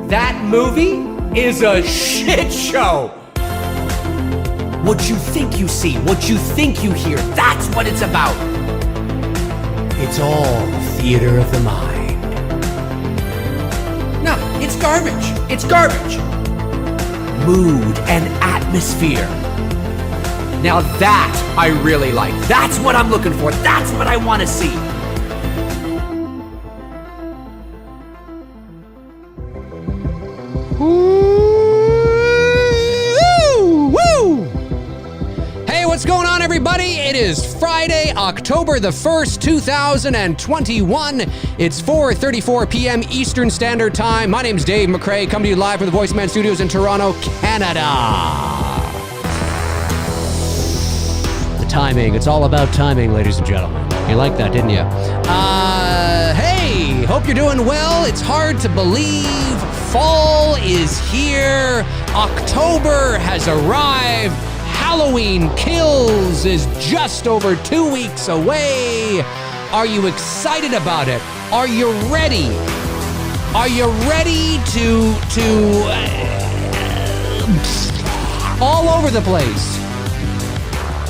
That movie is a shit show. What you think you see, what you think you hear, that's what it's about. It's all a theater of the mind. No, it's garbage. It's garbage. Mood and atmosphere. Now that I really like. That's what I'm looking for. That's what I want to see. What's going on, everybody? It is Friday, October the 1st, 2021. It's 4:34 p.m. Eastern Standard Time. My name's Dave McRae, coming to you live from the VoiceMann Studios in Toronto, Canada. The timing. It's all about timing, ladies and gentlemen. You liked that, didn't you? Hey, hope you're doing well. It's hard to believe. Fall is here. October has arrived. Halloween Kills is just over 2 weeks away. Are you excited about it? Are you ready? Are you ready to all over the place?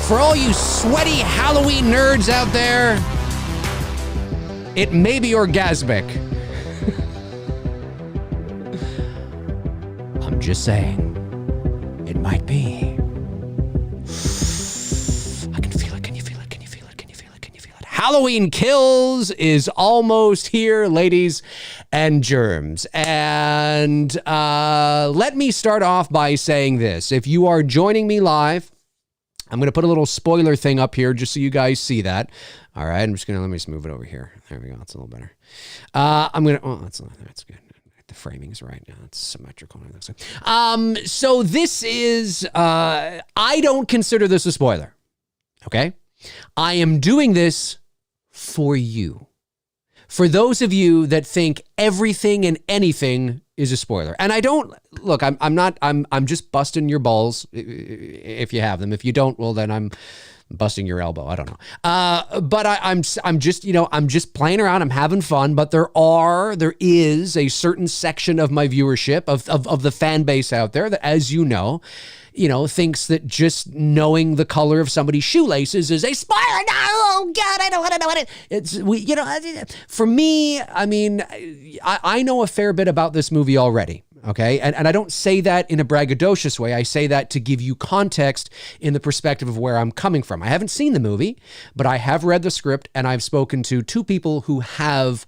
For all you sweaty Halloween nerds out there, it may be orgasmic. I'm just saying, it might be. Halloween Kills is almost here, ladies and germs. And let me start off by saying this. If you are joining me live, I'm going to put a little spoiler thing up here just so you guys see that. All right, I'm just going to, let me just move it over here. There we go. That's a little better. That's good. The framing is right now. It's symmetrical. So this is, I don't consider this a spoiler. Okay? I am doing this for you. For those of you that think everything and anything is a spoiler. And I don't, look, I'm just busting your balls if you have them. If you don't, well, then I'm busting your elbow. I don't know. But I'm just playing around. I'm having fun. But there is a certain section of my viewership of the fan base out there that, as you know, thinks that just knowing the color of somebody's shoelaces is a spoiler. No, oh God, I don't want to know what it is. For me, I mean, I know a fair bit about this movie already. Okay. And I don't say that in a braggadocious way. I say that to give you context in the perspective of where I'm coming from. I haven't seen the movie, but I have read the script and I've spoken to two people who have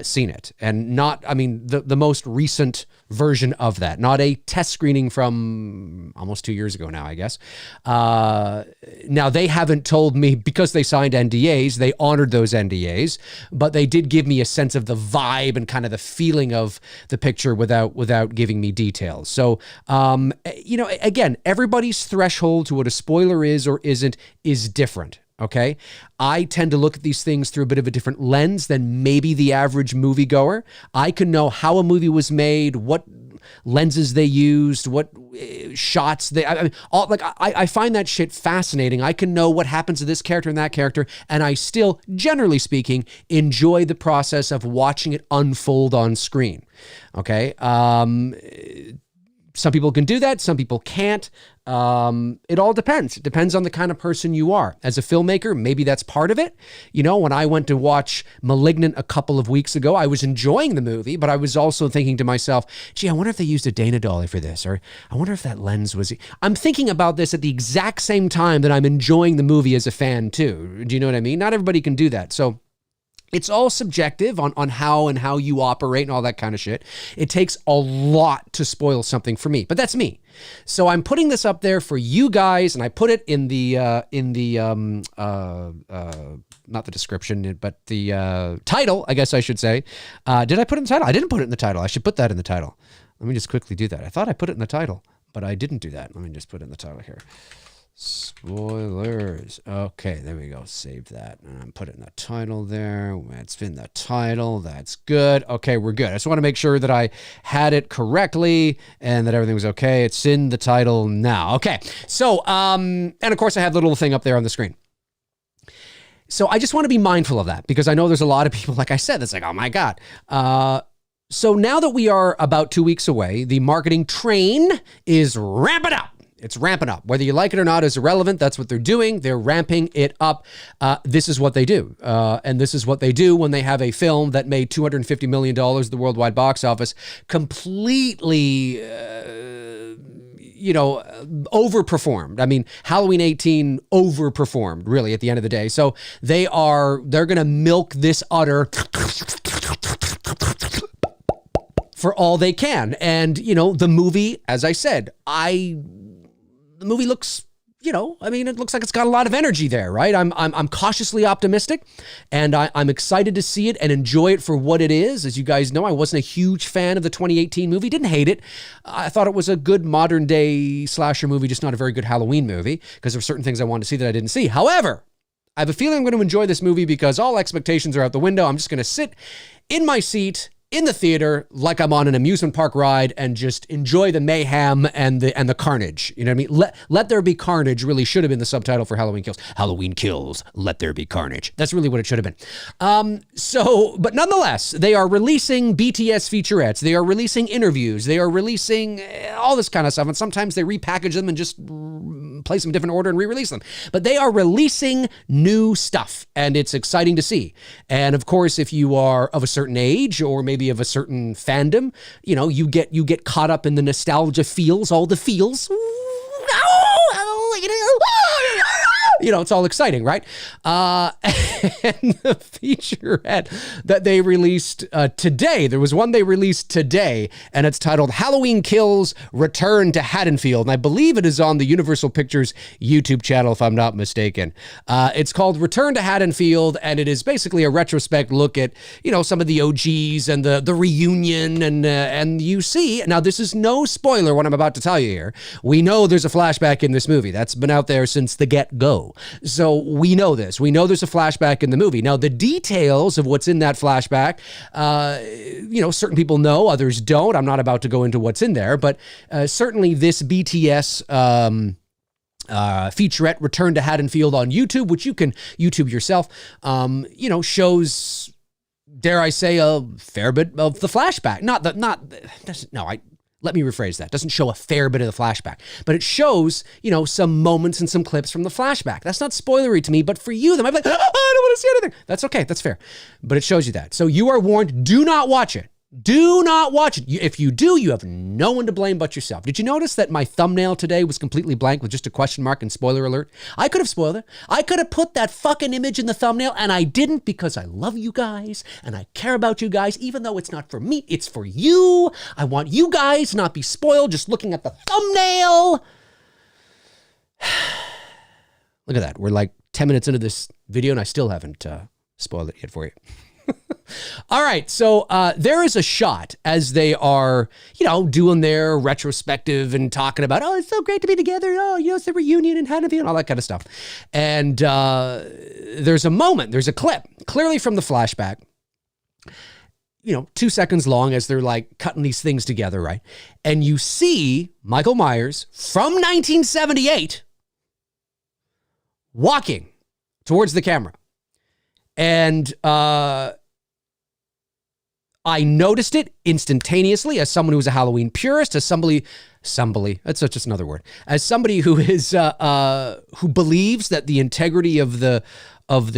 seen it, and the most recent version of that, not a test screening from almost 2 years ago now, I guess. Now they haven't told me, because they signed NDAs, they honored those NDAs, but they did give me a sense of the vibe and kind of the feeling of the picture without giving me details. So, again, everybody's threshold to what a spoiler is or isn't is different. Okay. I tend to look at these things through a bit of a different lens than maybe the average moviegoer. I can know how a movie was made, what lenses they used, what shots I find that shit fascinating. I can know what happens to this character and that character, and I still, generally speaking, enjoy the process of watching it unfold on screen. Okay. Some people can do that. Some people can't. It all depends. It depends on the kind of person you are. As a filmmaker, maybe that's part of it. When I went to watch Malignant a couple of weeks ago, I was enjoying the movie, but I was also thinking to myself, gee, I wonder if they used a Dana dolly for this, or I wonder if that lens was... I'm thinking about this at the exact same time that I'm enjoying the movie as a fan too. Do you know what I mean? Not everybody can do that. So it's all subjective on how you operate and all that kind of shit. It takes a lot to spoil something for me, but that's me. So I'm putting this up there for you guys, and I put it in the not the description, but the title, I guess I should say. Did I put it in the title? I didn't put it in the title. I should put that in the title. Let me just quickly do that. I thought I put it in the title, but I didn't do that. Let me just put it in the title here. Spoilers. Okay, there we go. Save that. And put it in the title there. It's in the title. That's good. Okay, we're good. I just want to make sure that I had it correctly and that everything was okay. It's in the title now. Okay. So, and of course I have the little thing up there on the screen. So I just want to be mindful of that because I know there's a lot of people, like I said, that's like, oh my God. So now that we are about 2 weeks away, the marketing train is ramping up. It's ramping up. Whether you like it or not is irrelevant. That's what they're doing. They're ramping it up. This is what they do. And this is what they do when they have a film that made $250 million at the worldwide box office, completely, overperformed. I mean, Halloween 18 overperformed, really, at the end of the day. So they're going to milk this udder for all they can. And, the movie, as I said, the movie looks, it looks like it's got a lot of energy there, right? I'm cautiously optimistic, and I'm excited to see it and enjoy it for what it is. As you guys know, I wasn't a huge fan of the 2018 movie. Didn't hate it. I thought it was a good modern day slasher movie, just not a very good Halloween movie, because there were certain things I wanted to see that I didn't see. However, I have a feeling I'm going to enjoy this movie because all expectations are out the window. I'm just going to sit in my seat in the theater like I'm on an amusement park ride and just enjoy the mayhem and the carnage. You know what I mean? Let there be carnage really should have been the subtitle for Halloween Kills. Halloween Kills, let there be carnage. That's really what it should have been. But nonetheless, they are releasing BTS featurettes. They are releasing interviews. They are releasing all this kind of stuff. And sometimes they repackage them and just place them in different order and re-release them. But they are releasing new stuff, and it's exciting to see. And of course, if you are of a certain age or maybe of a certain fandom, you get caught up in the nostalgia feels, all the feels. It's all exciting, right? And the featurette that they released today, there was one they released today, and it's titled Halloween Kills Return to Haddonfield. And I believe it is on the Universal Pictures YouTube channel, if I'm not mistaken. It's called Return to Haddonfield, and it is basically a retrospect look at, some of the OGs and the reunion. And you see, now this is no spoiler what I'm about to tell you here. We know there's a flashback in this movie. That's been out there since the get-go. So we know this. We know there's a flashback in the movie. Now, the details of what's in that flashback, certain people know, others don't. I'm not about to go into what's in there, but certainly this BTS featurette, Return to Haddonfield on YouTube, which you can YouTube yourself, shows, dare I say, a fair bit of the flashback. Let me rephrase that. It doesn't show a fair bit of the flashback, but it shows, some moments and some clips from the flashback. That's not spoilery to me, but for you, they might be like, I don't want to see anything. That's okay. That's fair. But it shows you that. So you are warned, do not watch it. Do not watch it. If you do, you have no one to blame but yourself. Did you notice that my thumbnail today was completely blank with just a question mark and spoiler alert? I could have spoiled it. I could have put that fucking image in the thumbnail, and I didn't because I love you guys and I care about you guys, even though it's not for me, it's for you. I want you guys to not be spoiled just looking at the thumbnail. Look at that. We're like 10 minutes into this video and I still haven't spoiled it yet for you. All right, so there is a shot as they are, doing their retrospective and talking about, it's so great to be together. It's the reunion and Haddonfield and all that kind of stuff. And there's a moment, there's a clip, clearly from the flashback, 2 seconds long as they're like cutting these things together, right? And you see Michael Myers from 1978 walking towards the camera. And I noticed it instantaneously as someone who's a Halloween purist, as somebody, that's just another word, as somebody who is who believes that the integrity of the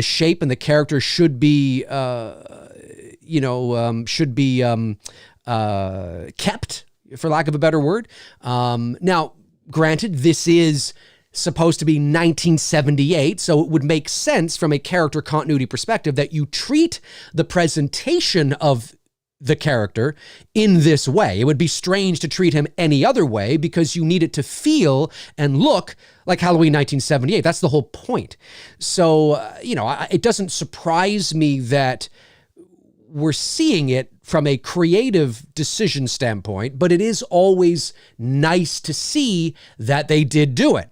shape and the character should be kept, for lack of a better word. Now, granted, this is supposed to be 1978, so it would make sense from a character continuity perspective that you treat the presentation of the character in this way. It would be strange to treat him any other way because you need it to feel and look like Halloween 1978. That's the whole point. So, it doesn't surprise me that we're seeing it from a creative decision standpoint, but it is always nice to see that they did do it.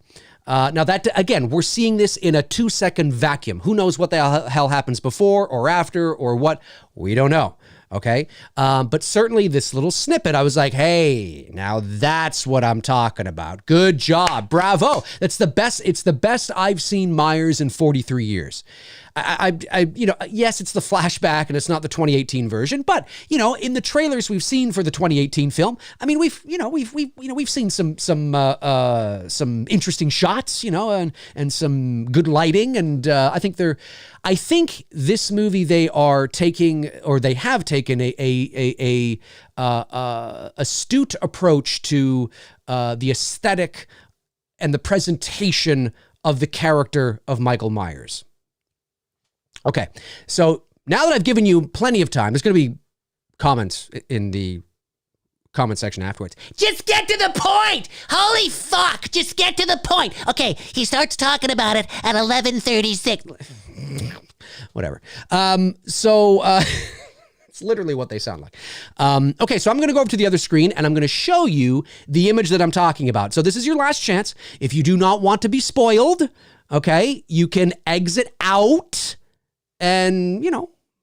Now that, again, we're seeing this in a 2-second vacuum. Who knows what the hell happens before or after or what? We don't know. Okay. But certainly this little snippet, I was like, hey, now that's what I'm talking about. Good job. Bravo. That's the best. It's the best I've seen Myers in 43 years. Yes, it's the flashback and it's not the 2018 version, but in the trailers we've seen for the 2018 film, I mean, we've seen some interesting shots, and some good lighting, and I think this movie they have taken a astute approach to the aesthetic and the presentation of the character of Michael Myers. Okay, so now that I've given you plenty of time, there's going to be comments in the comment section afterwards. Just get to the point! Holy fuck! Just get to the point! Okay, he starts talking about it at 11:36. Whatever. It's literally what they sound like. Okay, so I'm going to go over to the other screen and I'm going to show you the image that I'm talking about. So this is your last chance. If you do not want to be spoiled, okay, you can exit out. And,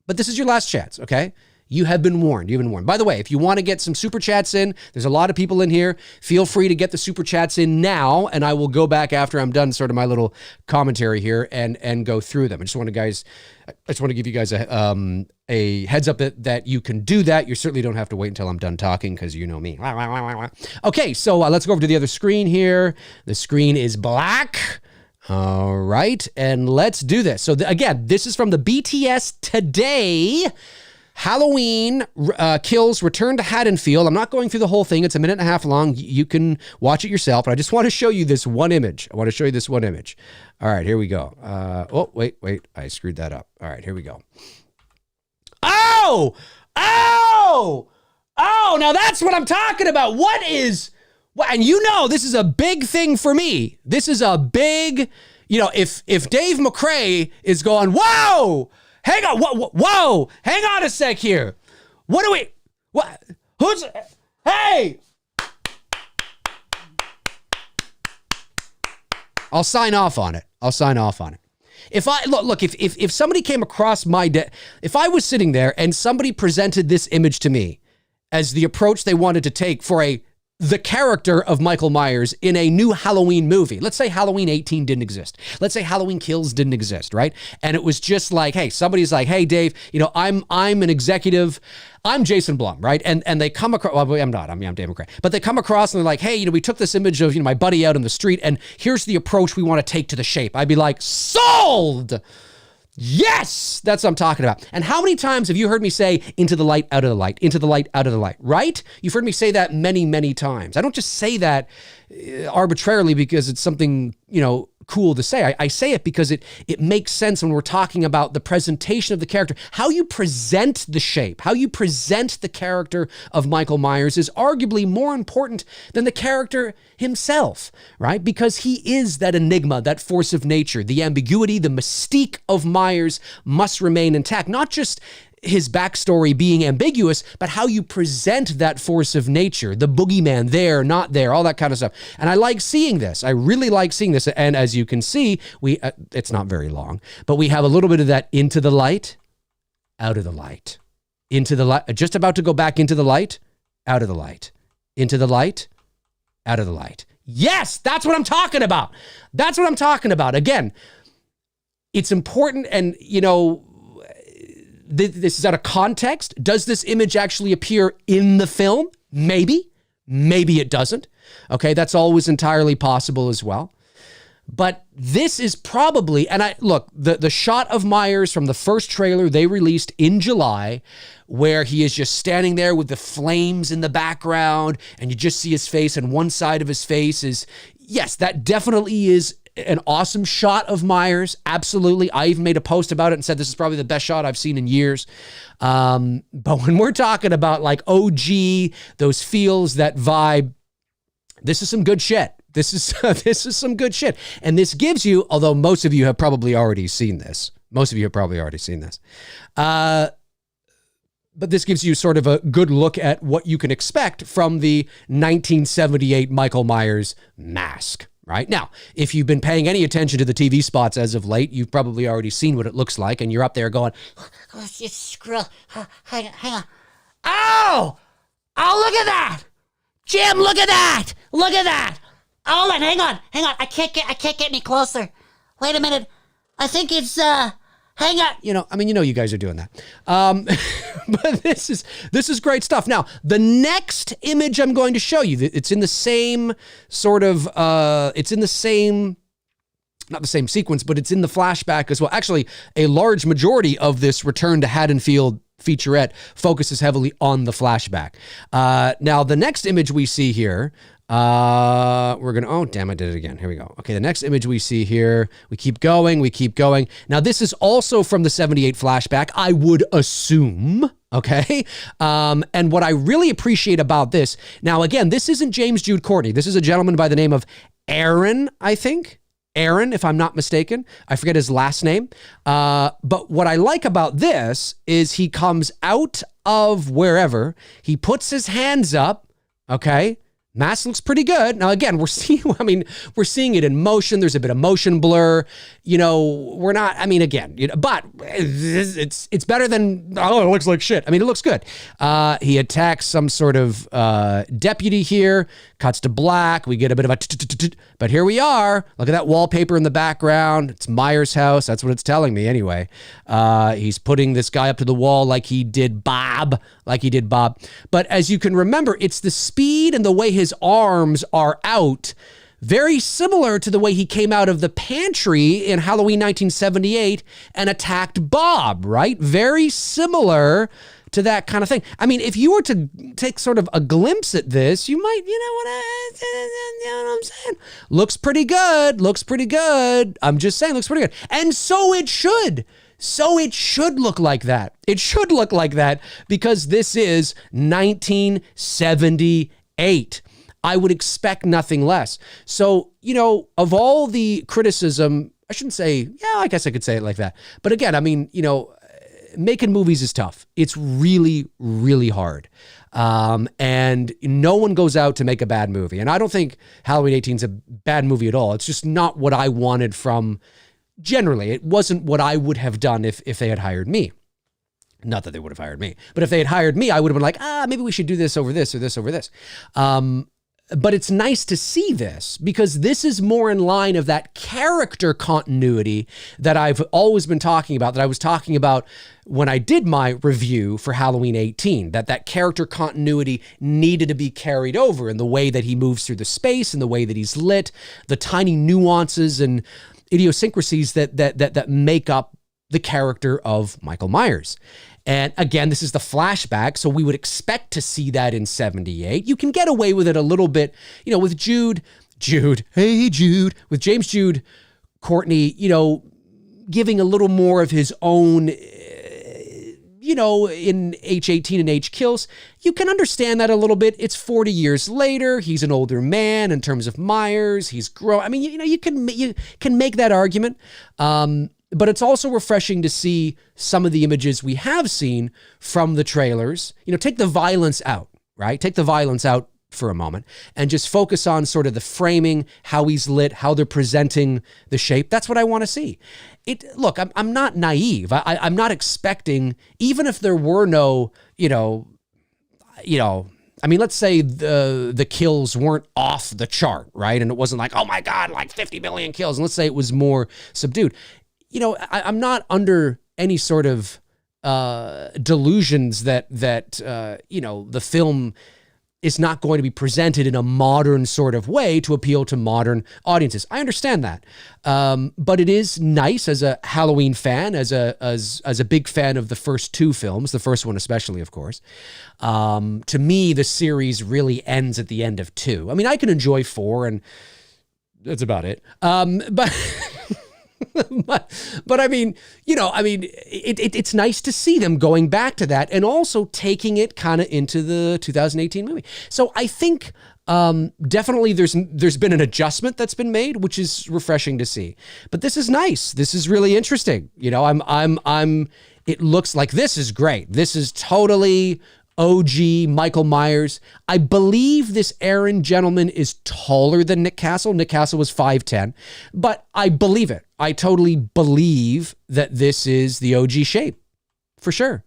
but this is your last chance, okay? You have been warned. You've been warned. By the way, if you want to get some super chats in, there's a lot of people in here. Feel free to get the super chats in now, and I will go back after I'm done sort of my little commentary here and go through them. I just want to give you guys a heads up that you can do that. You certainly don't have to wait until I'm done talking because you know me. Okay, so let's go over to the other screen here. The screen is black. All right, and let's do this. So again, this is from the BTS Today. Halloween Kills Return to Haddonfield. I'm not going through the whole thing. It's a minute and a half long. You can watch it yourself, but I just want to show you this one image. All right, here we go. Oh, wait. I screwed that up. All right, here we go. Oh, now that's what I'm talking about. And this is a big thing for me. This is a big, if Dave McRae is going, whoa, hang on a sec here. Hey! I'll sign off on it. If somebody came across if I was sitting there and somebody presented this image to me as the approach they wanted to take for the character of Michael Myers in a new Halloween movie. Let's say Halloween 18 didn't exist. Let's say Halloween Kills didn't exist, right? And it was just like, hey, somebody's like, hey, Dave, I'm an executive. I'm Jason Blum, right? And they come across, well, I'm not, I'm Dave McRae. But they come across and they're like, hey, we took this image of, my buddy out in the street and here's the approach we want to take to the shape. I'd be like, sold! Yes, that's what I'm talking about. And how many times have you heard me say into the light, out of the light, into the light, out of the light, right? You've heard me say that many, many times. I don't just say that arbitrarily because it's something, cool to say. I say it because it makes sense when we're talking about the presentation of the character. How you present the shape, how you present the character of Michael Myers is arguably more important than the character himself, right? Because he is that enigma, that force of nature. The ambiguity, the mystique of Myers must remain intact. Not just his backstory being ambiguous, but how you present that force of nature, the boogeyman there, not there, all that kind of stuff. And I like seeing this. I really like seeing this. And as you can see, it's not very long, but we have a little bit of that into the light, out of the light, into the light, just about to go back into the light, out of the light, into the light, out of the light. Yes, that's what I'm talking about. That's what I'm talking about. Again, it's important. And, this is out of context. Does this image actually appear in the film? Maybe. Maybe it doesn't. Okay, that's always entirely possible as well. But this is probably, and the shot of Myers from the first trailer they released in July, where he is just standing there with the flames in the background, and you just see his face, and one side of his face is, yes, that definitely is an awesome shot of Myers. Absolutely. I even made a post about it and said this is probably the best shot I've seen in years. But when we're talking about like OG, those feels, that vibe, this is some good shit. This is some good shit. And this gives you, although most of you have probably already seen this. But this gives you sort of a good look at what you can expect from the 1978 Michael Myers mask, right? Now, if you've been paying any attention to the TV spots as of late, you've probably already seen what it looks like, and you're up there going, Oh, just scroll. Hang on. Oh! Oh, look at that! Jim, look at that! Look at that! Hold on, hang on. I can't get any closer. Wait a minute. I think it's hang on. You guys are doing that. But this is great stuff. Now, the next image I'm going to show you, it's in the same sort of not the same sequence, but it's in the flashback as well. Actually, a large majority of this Return to Haddonfield featurette focuses heavily on the flashback. Now, the next image we see here, oh, damn, I did it again. Here we go. Okay, the next image we see here, we keep going. Now, this is also from the 78 flashback, I would assume. Okay. And what I really appreciate about this, now, again, this isn't James Jude Courtney. This is a gentleman by the name of Aaron, I think. Aaron, if I'm not mistaken. I forget his last name. But what I like about this is he comes out of wherever, he puts his hands up, okay? Mask looks pretty good. Now, again, we're seeing it in motion. There's a bit of motion blur. But it's better than, it looks like shit. It looks good. He attacks some sort of deputy here, cuts to black. We get a bit of a, but here we are. Look at that wallpaper in the background. It's Myers' house. That's what it's telling me anyway. He's putting this guy up to the wall like he did Bob. But as you can remember, it's the speed and the way his arms are out, very similar to the way he came out of the pantry in Halloween 1978 and attacked Bob, right? Very similar to that kind of thing. If you were to take sort of a glimpse at this, you might, you know what I'm saying? Looks pretty good. I'm just saying, looks pretty good. And so it should. So it should look like that. It should look like that because this is 1978. I would expect nothing less. So, of all the criticism, I shouldn't say, I guess I could say it like that. But again, making movies is tough. It's really, really hard. And no one goes out to make a bad movie. And I don't think Halloween 18 is a bad movie at all. It's just not what I wanted from, generally. It wasn't what I would have done if they had hired me. Not that they would have hired me, but if they had hired me, I would have been like, maybe we should do this over this or this over this. But it's nice to see this because this is more in line of that character continuity that I've always been talking about, that I was talking about when I did my review for Halloween 18, that character continuity needed to be carried over in the way that he moves through the space and the way that he's lit, the tiny nuances and idiosyncrasies that make up the character of Michael Myers. And again, this is the flashback, so we would expect to see that in 78. You can get away with it a little bit, with Jude, with James Jude Courtney, giving a little more of his own, in H18 and H Kills. You can understand that a little bit. It's 40 years later. He's an older man in terms of Myers. He's grown. You can make that argument. But it's also refreshing to see some of the images we have seen from the trailers. Take the violence out, right? Take the violence out for a moment and just focus on sort of the framing, how he's lit, how they're presenting the shape. That's what I want to see. Look, I'm not naive. I'm not expecting, even if there were no, let's say the kills weren't off the chart, right? And it wasn't like, oh my God, like 50 million kills. And let's say it was more subdued. I'm not under any sort of delusions that the film is not going to be presented in a modern sort of way to appeal to modern audiences. I understand that. But it is nice as a Halloween fan, as a big fan of the first two films, the first one especially, of course. To me, the series really ends at the end of 2. I can enjoy 4 and that's about it. But it's nice to see them going back to that and also taking it kind of into the 2018 movie. So I think definitely there's been an adjustment that's been made, which is refreshing to see. But this is nice. This is really interesting. It looks like this is great. This is totally OG Michael Myers. I believe this Aaron gentleman is taller than Nick Castle. Nick Castle was 5'10", but I believe it. I totally believe that this is the OG shape for sure.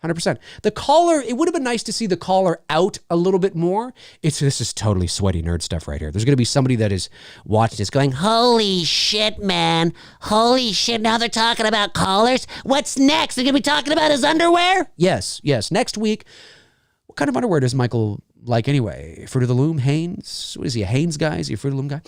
100%. The collar, it would have been nice to see the collar out a little bit more. This is totally sweaty nerd stuff right here. There's going to be somebody that is watching this going, Holy shit, man. Holy shit, now they're talking about collars? What's next? They're going to be talking about his underwear? yes. Next week, what kind of underwear does Michael like anyway? Fruit of the Loom, Hanes? What is he, a Hanes guy? Is he a Fruit of the Loom guy?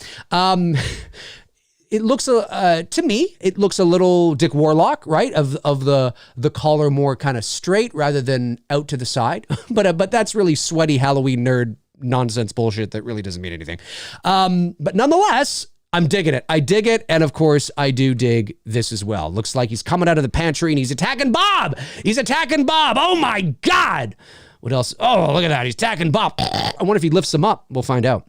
It looks, to me, it looks a little Dick Warlock, right? Of the collar more kind of straight rather than out to the side. But that's really sweaty Halloween nerd nonsense bullshit that really doesn't mean anything. But nonetheless, I'm digging it. I dig it. And of course, I do dig this as well. Looks like he's coming out of the pantry and he's attacking Bob. Oh my God. What else? Oh, look at that. He's attacking Bob. I wonder if he lifts him up. We'll find out.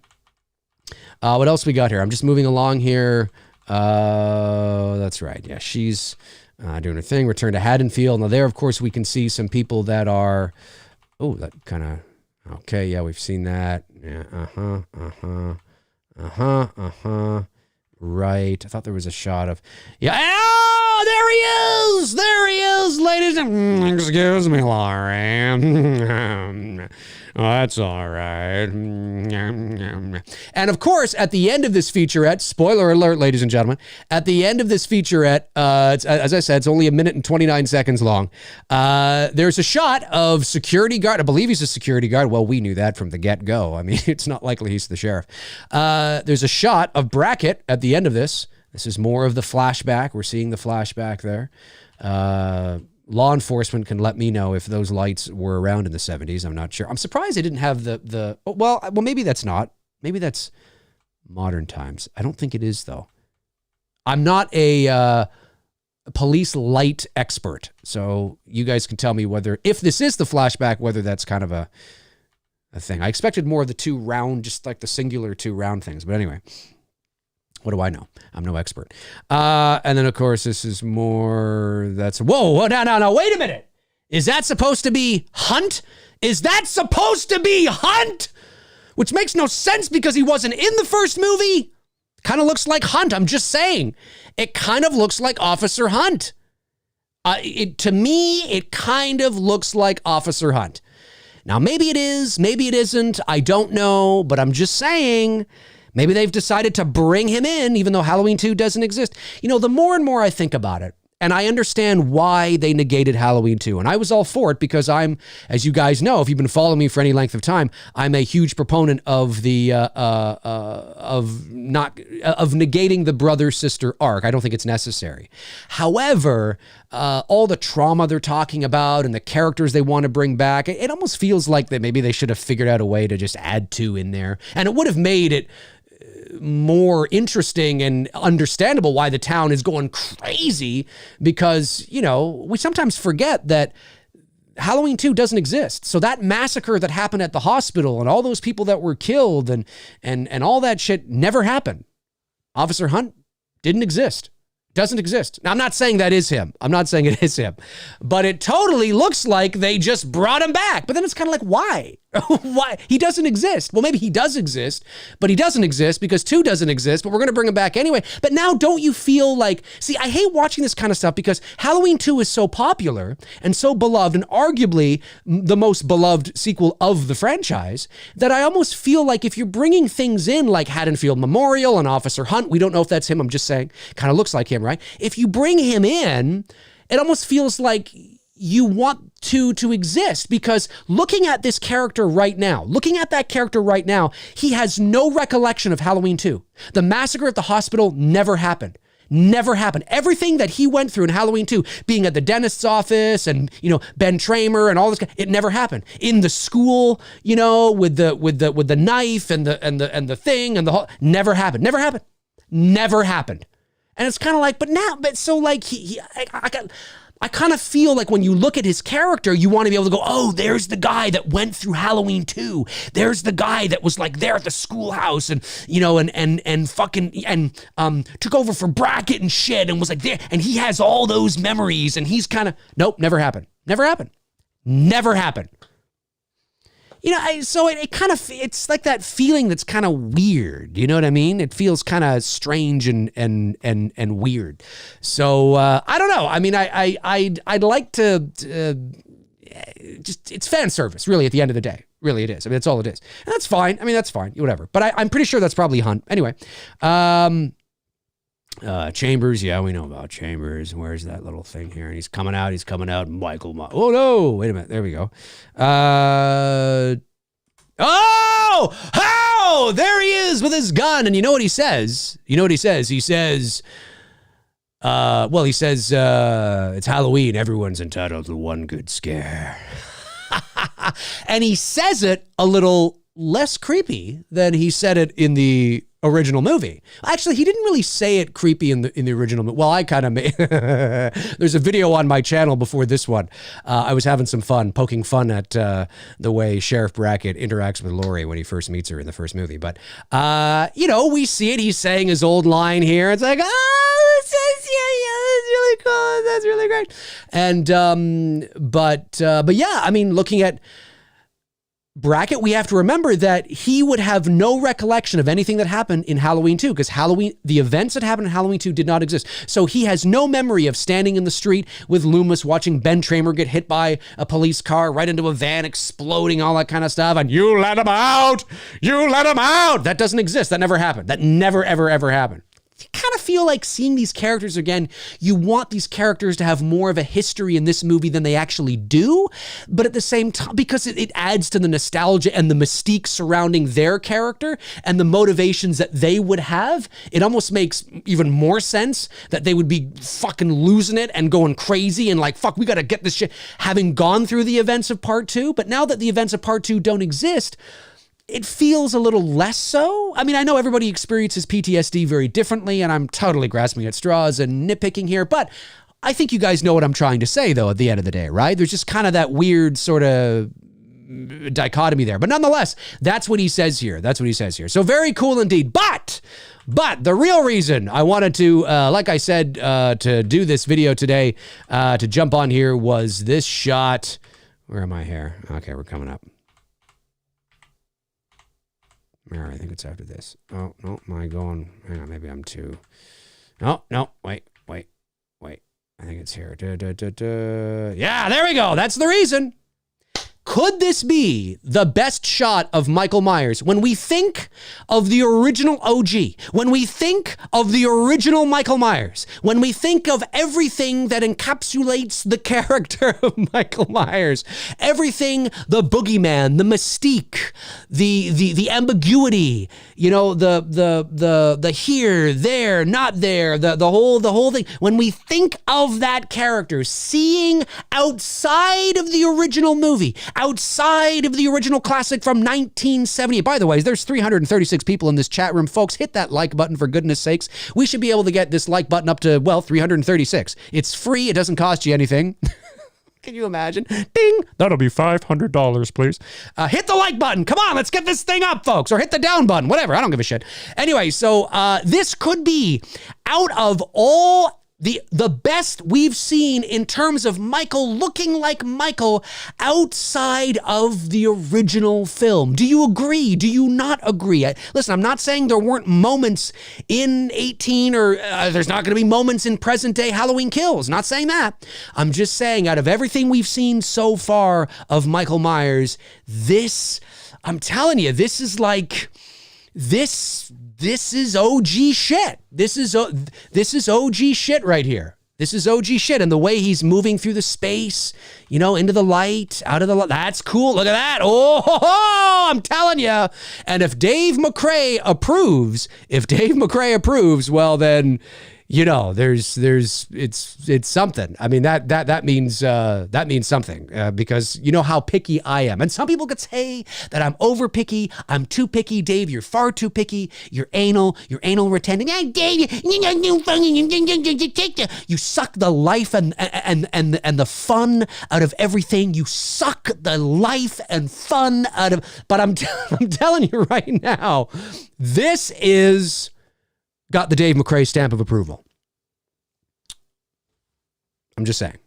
What else we got here? I'm just moving along here. That's right. Yeah, she's doing her thing. Return to Haddonfield. Now there, of course, we can see some people that are, that kind of, okay, yeah, we've seen that. Yeah, right. I thought there was a shot of, yeah, oh, there he is, ladies and, excuse me, Laurie. Oh, that's all right. And of course, at the end of this featurette, spoiler alert, ladies and gentlemen, at the end of this featurette, as I said, it's only 1 minute and 29 seconds long. There's a shot of security guard. I believe he's a security guard. Well, we knew that from the get-go. I mean, it's not likely he's the sheriff. There's a shot of Brackett at the end of this. This is more of the flashback. We're seeing the flashback there. Law enforcement can let me know if those lights were around in the 70s. I'm not sure. I'm surprised they didn't have well, maybe that's not. Maybe that's modern times. I don't think it is, though. I'm not a police light expert, so you guys can tell me whether, if this is the flashback, whether that's kind of a thing. I expected more of the two round, just like the singular two round things. But anyway. What do I know? I'm no expert. And then, of course, this is more, whoa, no, wait a minute. Is that supposed to be Hunt? Which makes no sense because he wasn't in the first movie. Kind of looks like Hunt. I'm just saying. It kind of looks like Officer Hunt. To me, it kind of looks like Officer Hunt. Now, maybe it is, maybe it isn't. I don't know, but I'm just saying. Maybe they've decided to bring him in, even though Halloween 2 doesn't exist. You know, the more and more I think about it, and I understand why they negated Halloween 2. And I was all for it because I'm, as you guys know, if you've been following me for any length of time, I'm a huge proponent of the negating the brother-sister arc. I don't think it's necessary. However, all the trauma they're talking about and the characters they want to bring back, it almost feels like that maybe they should have figured out a way to just add 2 in there. And it would have made it more interesting and understandable why the town is going crazy because, you know, we sometimes forget that Halloween 2 doesn't exist. So that massacre that happened at the hospital and all those people that were killed and all that shit never happened. Officer Hunt didn't exist. Doesn't exist. Now, I'm not saying that is him. I'm not saying it is him. But it totally looks like they just brought him back. But then it's kind of like, why? Why? He doesn't exist. Well, maybe he does exist, but he doesn't exist because 2 doesn't exist, but we're going to bring him back anyway. But now don't you feel like, see, I hate watching this kind of stuff because Halloween 2 is so popular and so beloved and arguably the most beloved sequel of the franchise that I almost feel like if you're bringing things in like Haddonfield Memorial and Officer Hunt, we don't know if that's him, I'm just saying, kind of looks like him, right? If you bring him in, it almost feels like you want to exist because looking at this character right now, he has no recollection of Halloween 2. The massacre at the hospital never happened. Never happened. Everything that he went through in Halloween 2, being at the dentist's office and, you know, Ben Tramer and all this, it never happened. In the school, you know, with the knife and the thing and the whole, never happened. And it's kind of like, I kind of feel like when you look at his character, you want to be able to go, oh, there's the guy that went through Halloween 2. There's the guy that was like there at the schoolhouse and, you know, and took over for Brackett and shit and was like there. And he has all those memories and he's kind of, nope, never happened. So it kind of, it's like that feeling that's kind of weird. You know what I mean? It feels kind of strange and weird. So I don't know. I mean, I'd like to just, it's fan service, really, at the end of the day. Really, it is. I mean, that's all it is. And that's fine. I mean, that's fine. Whatever. But I'm pretty sure that's probably Hunt. Anyway, Chambers. Yeah, we know about Chambers. Where's that little thing here? And he's coming out. Michael. Oh, no. Wait a minute. There we go. Oh, there he is with his gun. And you know what he says? He says, it's Halloween. Everyone's entitled to one good scare. And he says it a little less creepy than he said it in the original movie. Actually, he didn't really say it creepy in the original movie. Well, I kind of made... There's a video on my channel before this one. I was having some fun, poking fun at the way Sheriff Brackett interacts with Laurie when he first meets her in the first movie. But, we see it. He's saying his old line here. It's like, that's really cool. That's really great. And, but yeah, I mean, looking at Brackett, we have to remember that he would have no recollection of anything that happened in Halloween 2 because the events that happened in Halloween 2 did not exist. So he has no memory of standing in the street with Loomis watching Ben Tramer get hit by a police car right into a van exploding, all that kind of stuff. And you let him out. You let him out. That doesn't exist. That never happened. That never, ever, ever happened. You kind of feel like seeing these characters again, you want these characters to have more of a history in this movie than they actually do. But at the same time, because it adds to the nostalgia and the mystique surrounding their character and the motivations that they would have, it almost makes even more sense that they would be fucking losing it and going crazy and like, fuck, we got to get this shit, having gone through the events of part 2. But now that the events of part 2 don't exist, it feels a little less so. I mean, I know everybody experiences PTSD very differently, and I'm totally grasping at straws and nitpicking here, but I think you guys know what I'm trying to say, though, at the end of the day, right? There's just kind of that weird sort of dichotomy there. But nonetheless, that's what he says here. So very cool indeed. But the real reason I wanted to, like I said, to do this video today, to jump on here was this shot. Where am I here? Okay, we're coming up. All right, I think it's after this. Oh, no, am I going? Hang on, maybe I'm too. No, wait. I think it's here. Yeah, there we go. That's the reason. Could this be the best shot of Michael Myers? When we think of the original OG, when we think of the original Michael Myers, when we think of everything that encapsulates the character of Michael Myers, everything, the boogeyman, the mystique, the ambiguity, the here, there, not there, the whole thing. When we think of that character, seeing outside of the original movie, outside of the original classic from 1970. By the way, there's 336 people in this chat room. Folks, hit that like button for goodness sakes. We should be able to get this like button up to, 336. It's free. It doesn't cost you anything. Can you imagine? Ding. That'll be $500, please. Hit the like button. Come on, let's get this thing up, folks. Or hit the down button. Whatever. I don't give a shit. Anyway, so this could be, out of all the best we've seen in terms of Michael looking like Michael outside of the original film. Do you agree? Do you not agree? Listen, I'm not saying there weren't moments in 18 or there's not going to be moments in present day Halloween Kills. Not saying that. I'm just saying out of everything we've seen so far of Michael Myers, I'm telling you, this is like... This is OG shit. This is OG shit right here. This is OG shit. And the way he's moving through the space, into the light, out of the light. That's cool. Look at that. Oh, I'm telling you. And if Dave McRae approves, well, then, it's something. I mean, that means something because you know how picky I am. And some people could say that I'm over picky. I'm too picky. Dave, you're far too picky. You're anal retention. Hey, Dave, you suck the life and the fun out of everything. You suck the life and fun out of, but I'm telling you right now, this is got the Dave McRae stamp of approval. I'm just saying.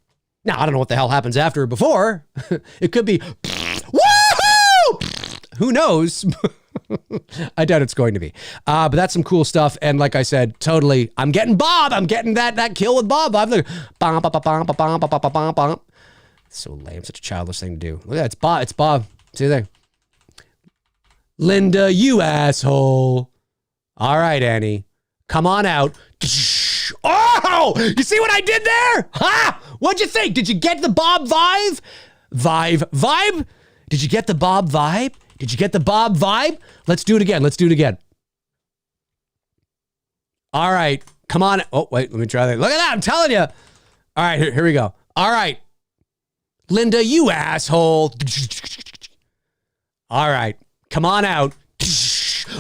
Now, I don't know what the hell happens after or before. It could be, woohoo! Who knows? I doubt it's going to be. But that's some cool stuff. And like I said, totally, I'm getting Bob. I'm getting that kill with Bob. I'm like, bom, bom, bom, bom, bom, bom, bom, bom, bom. So lame. Such a childish thing to do. Look at that. It's Bob. It's Bob. See there. Linda, you asshole. All right, Annie. Come on out. Oh, you see what I did there? Ha! What'd you think? Did you get the Bob vibe? Vibe? Did you get the Bob vibe? Did you get the Bob vibe? Let's do it again. Let's do it again. All right. Come on. Oh, wait. Let me try that. Look at that. I'm telling you. All right. Here we go. All right. Linda, you asshole. All right. Come on out.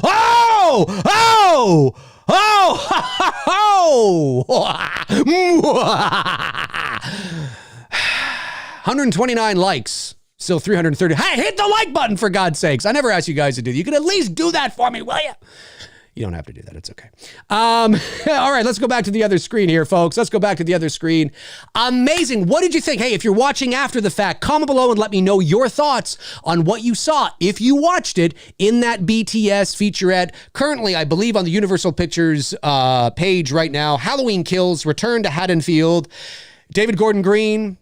Oh! Oh! Oh! Oh! 129 likes. Still 330. Hey, hit the like button for God's sakes. I never asked you guys to do that. You could at least do that for me, will you? You don't have to do that. It's okay. All right, let's go back to the other screen here, folks. Let's go back to the other screen. Amazing. What did you think? Hey, if you're watching after the fact, comment below and let me know your thoughts on what you saw. If you watched it in that BTS featurette, currently, I believe on the Universal Pictures page right now, Halloween Kills, Return to Haddonfield, David Gordon Green,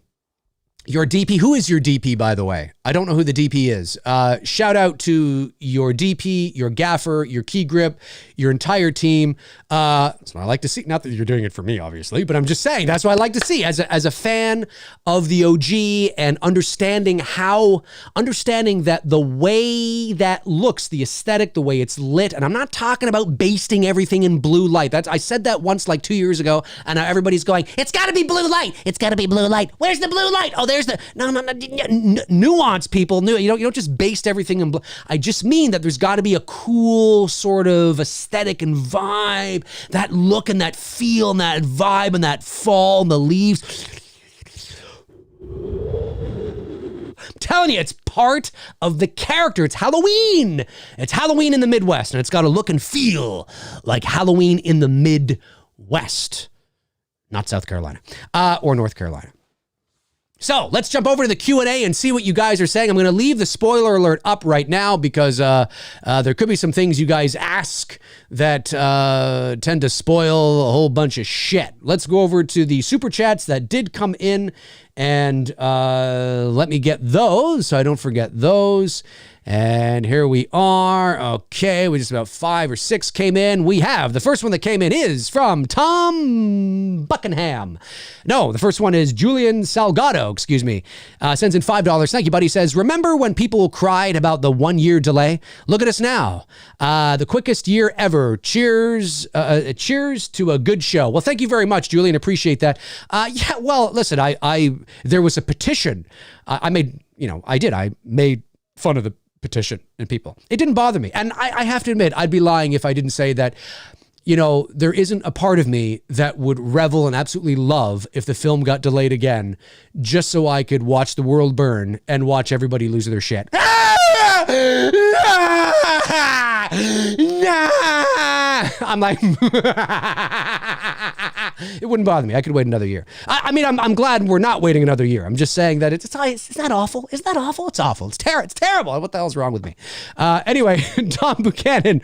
your DP. Who is your DP, by the way? I don't know who the DP is. Shout out to your DP, your gaffer, your key grip, your entire team. That's what I like to see. Not that you're doing it for me, obviously, but I'm just saying that's what I like to see as a fan of the OG and understanding that the way that looks, the aesthetic, the way it's lit, and I'm not talking about basting everything in blue light. I said that once like 2 years ago, and now everybody's going, it's got to be blue light. It's got to be blue light. Where's the blue light? Oh, there's the no nuance, people. You don't just baste everything in blue. I just mean that there's got to be a cool sort of aesthetic and vibe, that look and that feel and that vibe and that fall and the leaves. I'm telling you, it's part of the character. It's Halloween. It's Halloween in the Midwest, and it's got to look and feel like Halloween in the Midwest, not South Carolina or North Carolina. So let's jump over to the Q&A and see what you guys are saying. I'm going to leave the spoiler alert up right now because there could be some things you guys ask that tend to spoil a whole bunch of shit. Let's go over to the super chats that did come in and let me get those so I don't forget those. And here we are. Okay, we just about 5 or 6 came in. We have the first one that came in is from Tom Buckingham. No, the first one is Julian Salgado, excuse me. Sends in $5. Thank you, buddy. Says, remember when people cried about the 1-year delay? Look at us now. The quickest year ever. Cheers. Cheers to a good show. Well, thank you very much, Julian. Appreciate that. Yeah, well, listen, there was a petition. I made fun of the petition and people. It didn't bother me. And I have to admit, I'd be lying if I didn't say that, there isn't a part of me that would revel and absolutely love if the film got delayed again, just so I could watch the world burn and watch everybody lose their shit. I'm like, it wouldn't bother me. I could wait another year. I'm glad we're not waiting another year. I'm just saying that it's not awful. Isn't that awful? It's awful. It's terrible. What the hell's wrong with me? Anyway, Tom Buckingham,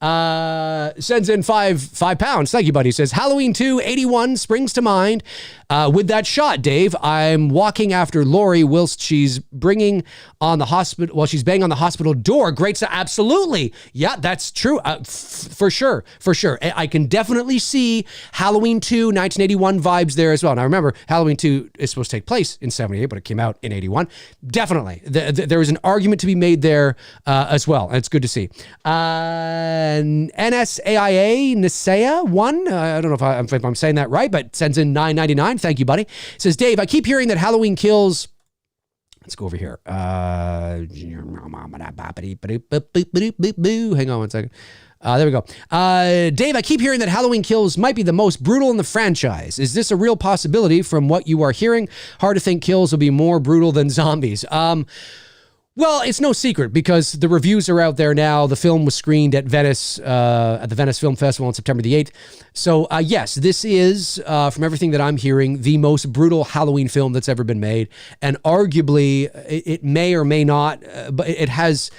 sends in £5. Thank you, buddy. Says, Halloween 2, 81 springs to mind. With that shot, Dave, I'm walking after Lori whilst she's banging on the hospital door. Great stuff. Absolutely. Yeah, that's true. For sure. I can definitely see Halloween 2, 1981 vibes there as well. Now remember, Halloween 2 is supposed to take place in 78, but it came out in 81. Definitely. There is an argument to be made there as well. And it's good to see. NSAIA Nisea 1. I don't know if I'm saying that right, but sends in $9.99. Thank you, buddy. Says, Dave, I keep hearing that Halloween Kills. Let's go over here. Hang on one second. There we go. Dave, I keep hearing that Halloween Kills might be the most brutal in the franchise. Is this a real possibility from what you are hearing? Hard to think Kills will be more brutal than zombies. Well, it's no secret because the reviews are out there now. The film was screened at Venice, at the Venice Film Festival on September the 8th. So, yes, this is, from everything that I'm hearing, the most brutal Halloween film that's ever been made. And arguably, it may or may not, but it has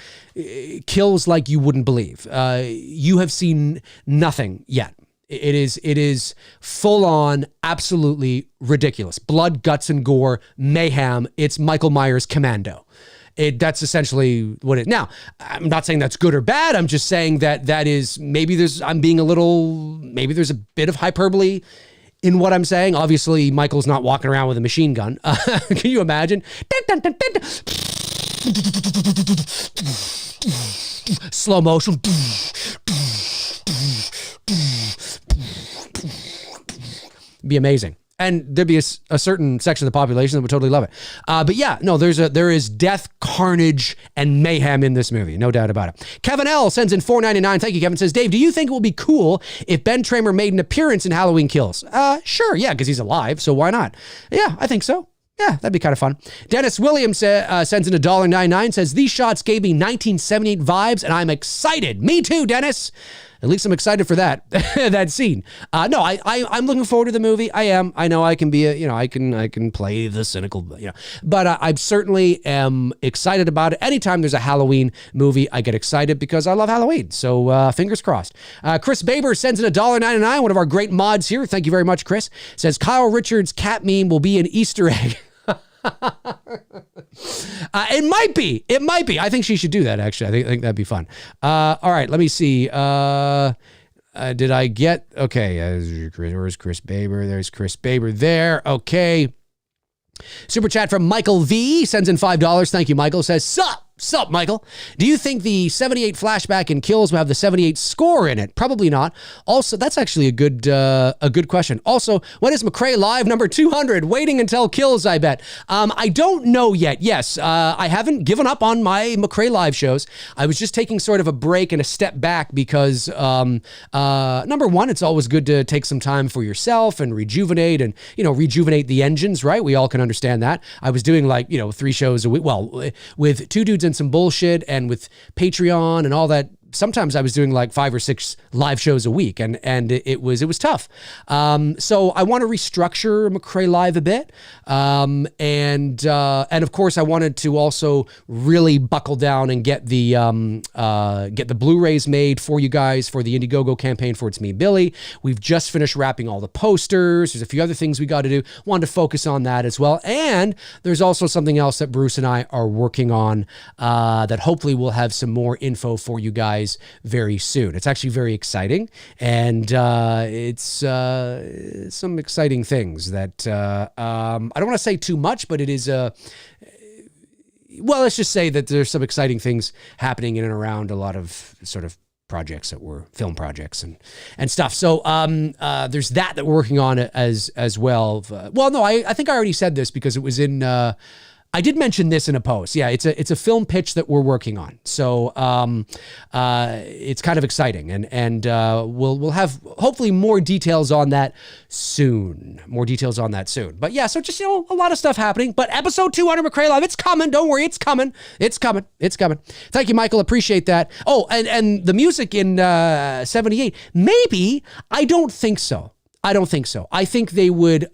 kills like you wouldn't believe. You have seen nothing yet. It is full on, absolutely ridiculous. Blood, guts, and gore, mayhem. It's Michael Myers Commando. That's essentially what it. Now, I'm not saying that's good or bad. I'm just saying that is maybe there's a bit of hyperbole in what I'm saying. Obviously, Michael's not walking around with a machine gun. Can you imagine? Slow motion. Be amazing. And there'd be a certain section of the population that would totally love it. But yeah, no, there is death, carnage, and mayhem in this movie. No doubt about it. Kevin L. sends in $4.99. Thank you, Kevin. Says, Dave, do you think it will be cool if Ben Tramer made an appearance in Halloween Kills? Sure, yeah, because he's alive, so why not? Yeah, I think so. Yeah, that'd be kind of fun. Dennis Williams sends in $1.99. Says, these shots gave me 1978 vibes, and I'm excited. Me too, Dennis. At least I'm excited for that that scene. No, I'm looking forward to the movie. I am. I know I can be I can play the cynical, but I certainly am excited about it. Anytime there's a Halloween movie, I get excited because I love Halloween. So fingers crossed. Chris Baber sends in $1.99. One of our great mods here. Thank you very much, Chris. Says Kyle Richards' cat meme will be an Easter egg. It might be. I think she should do that, actually. I think that'd be fun. All right, let me see. Did I get... Okay, where's Chris Baber? There's Chris Baber there. Okay. Super chat from Michael V. Sends in $5. Thank you, Michael. Says, Sup, Michael? Do you think the 78 flashback and kills will have the 78 score in it? Probably not. Also, that's actually a good question. Also, when is McRae live number 200? Waiting until kills, I bet. I don't know yet. Yes, I haven't given up on my McRae live shows. I was just taking sort of a break and a step back because, number one, it's always good to take some time for yourself and rejuvenate rejuvenate the engines, right? We all can understand that. I was doing 3 shows a week. Well, with 2 dudes and some bullshit and with Patreon and all that. Sometimes I was doing 5 or 6 live shows a week and it was tough. So I want to restructure McRae Live a bit. And of course I wanted to also really buckle down and get the Blu-rays made for you guys for the Indiegogo campaign for It's Me, Billy. We've just finished wrapping all the posters. There's a few other things we got to do. Wanted to focus on that as well. And there's also something else that Bruce and I are working on that hopefully we'll have some more info for you guys very soon. It's actually very exciting, and it's some exciting things that I don't want to say too much, but it is let's just say that there's some exciting things happening in and around a lot of sort of projects that were film projects and stuff. So there's that we're working on as well. Well, no, I think I already said this because it was in I did mention this in a post. Yeah, it's a film pitch that we're working on. So it's kind of exciting, and we'll have hopefully more details on that soon. But yeah, so just a lot of stuff happening. But episode 200 McRae Live, it's coming. Don't worry, it's coming. Thank you, Michael. Appreciate that. Oh, and the music in 78. Maybe I don't think so. I think they would.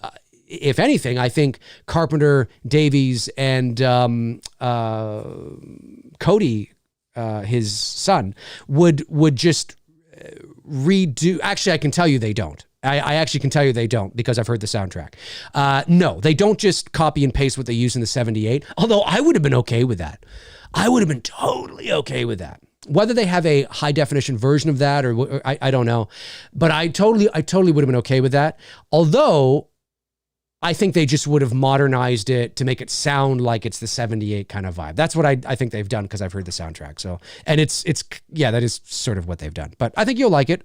If anything, I think Carpenter, Davies, and Cody, his son, would just redo. Actually, I can tell you they don't. I actually can tell you they don't because I've heard the soundtrack. No, they don't just copy and paste what they use in the 78. Although I would have been okay with that. I would have been totally okay with that. Whether they have a high definition version of that or I don't know, but I totally would have been okay with that. Although I think they just would have modernized it to make it sound like it's the 78 kind of vibe. That's what I think they've done because I've heard the soundtrack. So, and it's that is sort of what they've done. But I think you'll like it.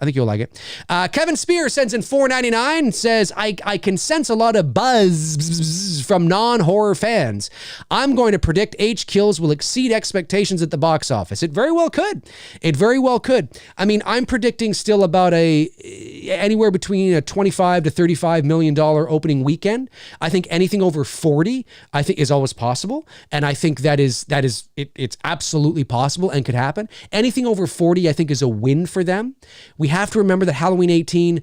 Kevin Spear sends in $4.99, says, I can sense a lot of buzz from non-horror fans. I'm going to predict H Kills will exceed expectations at the box office. It very well could. I mean, I'm predicting still about anywhere between a $25 to $35 million opening weekend. weekend. I think anything over 40, I think is always possible. And I think it's absolutely possible and could happen. Anything over 40, I think is a win for them. We have to remember that Halloween 18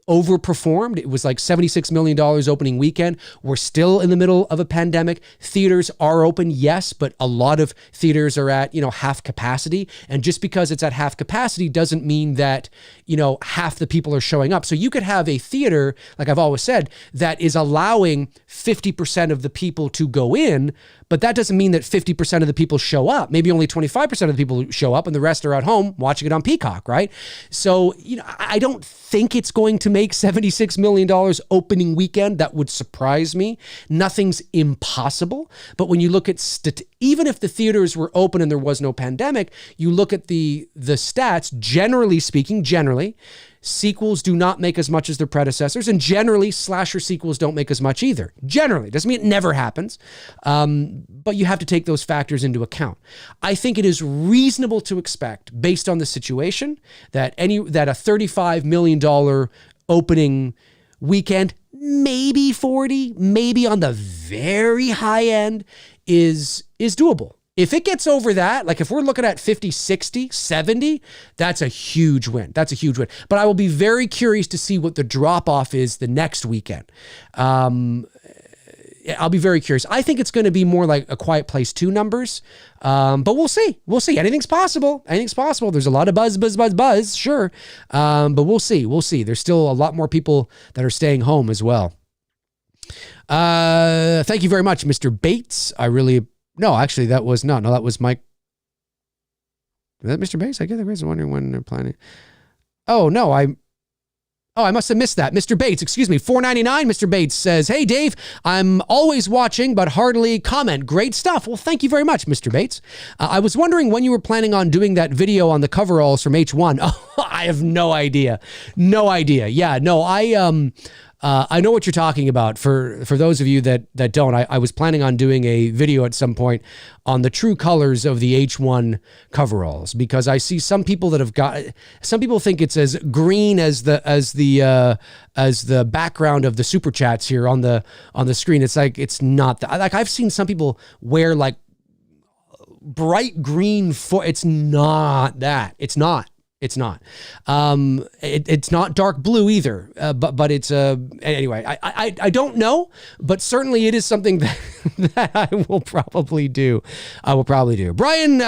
overperformed. It was like $76 million opening weekend. We're still in the middle of a pandemic. Theaters are open, yes, but a lot of theaters are at, half capacity. And just because it's at half capacity doesn't mean that, half the people are showing up. So you could have a theater, like I've always said, that is allowing 50% of the people to go in, but that doesn't mean that 50% of the people show up. Maybe only 25% of the people show up and the rest are at home watching it on Peacock, right? So, I don't think it's going to make $76 million opening weekend. That would surprise me. Nothing's impossible. But when you look at, even if the theaters were open and there was no pandemic, you look at the stats, generally speaking, sequels do not make as much as their predecessors, and generally slasher sequels don't make as much either. Generally. Doesn't mean it never happens, but you have to take those factors into account. I think it is reasonable to expect, based on the situation, that a $35 million opening weekend, maybe 40, maybe on the very high end, is doable. If it gets over that, like if we're looking at 50, 60, 70, that's a huge win. That's a huge win. But I will be very curious to see what the drop-off is the next weekend. I'll be very curious. I think it's going to be more like A Quiet Place 2 numbers, but we'll see. We'll see. Anything's possible. There's a lot of buzz, sure. But we'll see. There's still a lot more people that are staying home as well. Thank you very much, Mr. Bates. No, actually, that was not. No, that was Mike. Is that Mr. Bates? I guess I was wondering when they're planning. Oh, no, I must have missed that. Mr. Bates, excuse me, $4.99. Mr. Bates says, "Hey, Dave, I'm always watching, but hardly comment. Great stuff." Well, thank you very much, Mr. Bates. I was wondering when you were planning on doing that video on the coveralls from H1. Oh, I have no idea. Yeah, no, I know what you're talking about. For those of you that don't, I was planning on doing a video at some point on the true colors of the H1 coveralls, because I see some people some people think it's as green as the background of the super chats here on the screen. It's like, it's not that. Like, I've seen some people wear like bright green it's not that. It's not. It's not. It's not dark blue either. But it's anyway. I don't know, but certainly it is something that I will probably do. Brian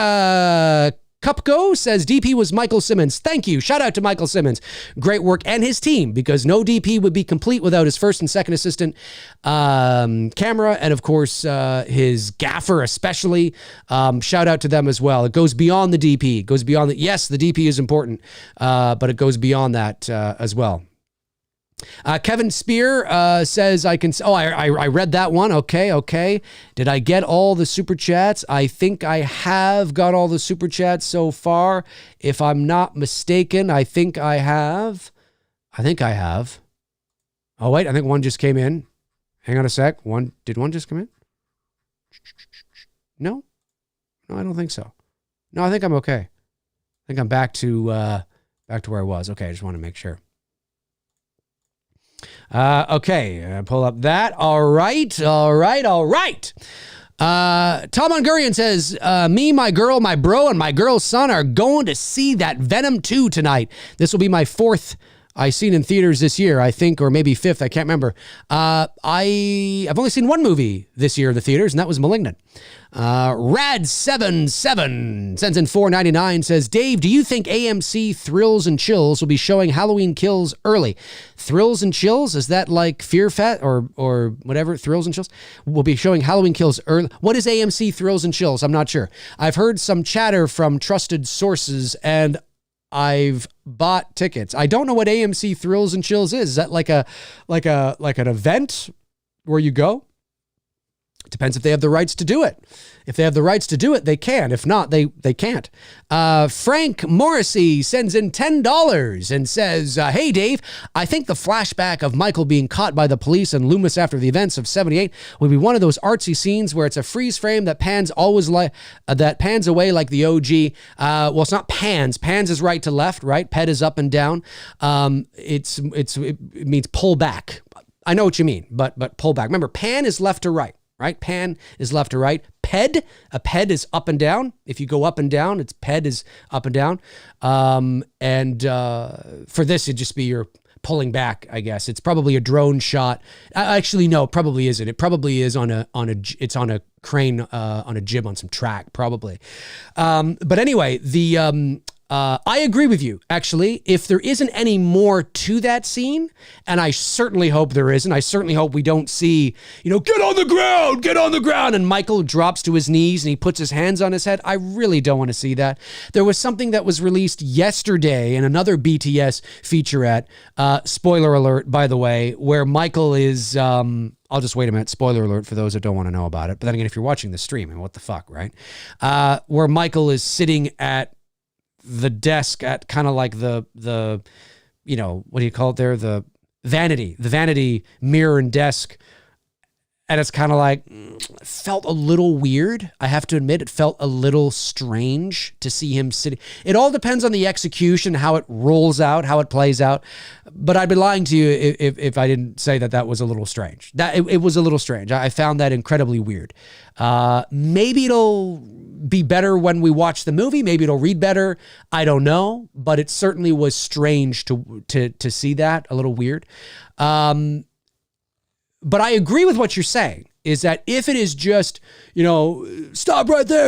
Cupco says DP was Michael Simmons. Thank you. Shout out to Michael Simmons. Great work, and his team, because no DP would be complete without his first and second assistant camera, and of course his gaffer especially. Shout out to them as well. It goes beyond the DP. It goes beyond yes, the DP is important, but it goes beyond that as well. Kevin Spear says, I read that one. Okay. Did I get all the super chats? I think I have got all the super chats so far. If I'm not mistaken, I think I have. Oh, wait, I think one just came in. Hang on a sec. Did one just come in? No, I don't think so. No, I think I'm okay. I think I'm back to where I was. Okay, I just want to make sure. Okay, pull up that. All right. Tom Hungarian says, me, my girl, my bro, and my girl's son are going to see that Venom 2 tonight. This will be my fourth I've seen in theaters this year, I think, or maybe fifth. I can't remember. I've only seen one movie this year in the theaters, and that was Malignant. Rad77 sends in $4.99, says, Dave, do you think AMC Thrills and Chills will be showing Halloween Kills early? Thrills and Chills? Is that like Fear Fest or whatever? Thrills and Chills? Will be showing Halloween Kills early. What is AMC Thrills and Chills? I'm not sure. I've heard some chatter from trusted sources, and I've bought tickets. I don't know what AMC Thrills and Chills is. Is that like an event where you go? It depends if they have the rights to do it. If they have the rights to do it, they can. If not, they can't. Frank Morrissey sends in $10 and says, hey, Dave, I think the flashback of Michael being caught by the police and Loomis after the events of 78 will be one of those artsy scenes where it's a freeze frame that pans away like the OG. Well, it's not pans. Pans is right to left, right? Ped is up and down. It means pull back. I know what you mean, but pull back. Remember, pan is left to right, right? Pan is left to right. A ped is up and down. If you go up and down, its ped is up and down. For this, it'd just be your pulling back, I guess. It's probably a drone shot. Actually, no, it probably isn't. It probably is it's on a crane, on a jib on some track, probably. But anyway, I agree with you, actually. If there isn't any more to that scene, and I certainly hope there isn't, I certainly hope we don't see, get on the ground, and Michael drops to his knees and he puts his hands on his head. I really don't want to see that. There was something that was released yesterday in another BTS featurette, spoiler alert, by the way, where Michael is, I'll just wait a minute, spoiler alert for those that don't want to know about it. But then again, if you're watching the stream, and what the fuck, right? Where Michael is sitting at the desk at kind of like the what do you call it there? The vanity mirror and desk. And it's kind of like, it felt a little weird. I have to admit, it felt a little strange to see him sitting. It all depends on the execution, how it rolls out, how it plays out. But I'd be lying to you if I didn't say that was a little strange. It was a little strange. I found that incredibly weird. Maybe it'll be better when we watch the movie. Maybe it'll read better. I don't know. But it certainly was strange to see that, a little weird. But I agree with what you're saying, is that if it is just, stop right there,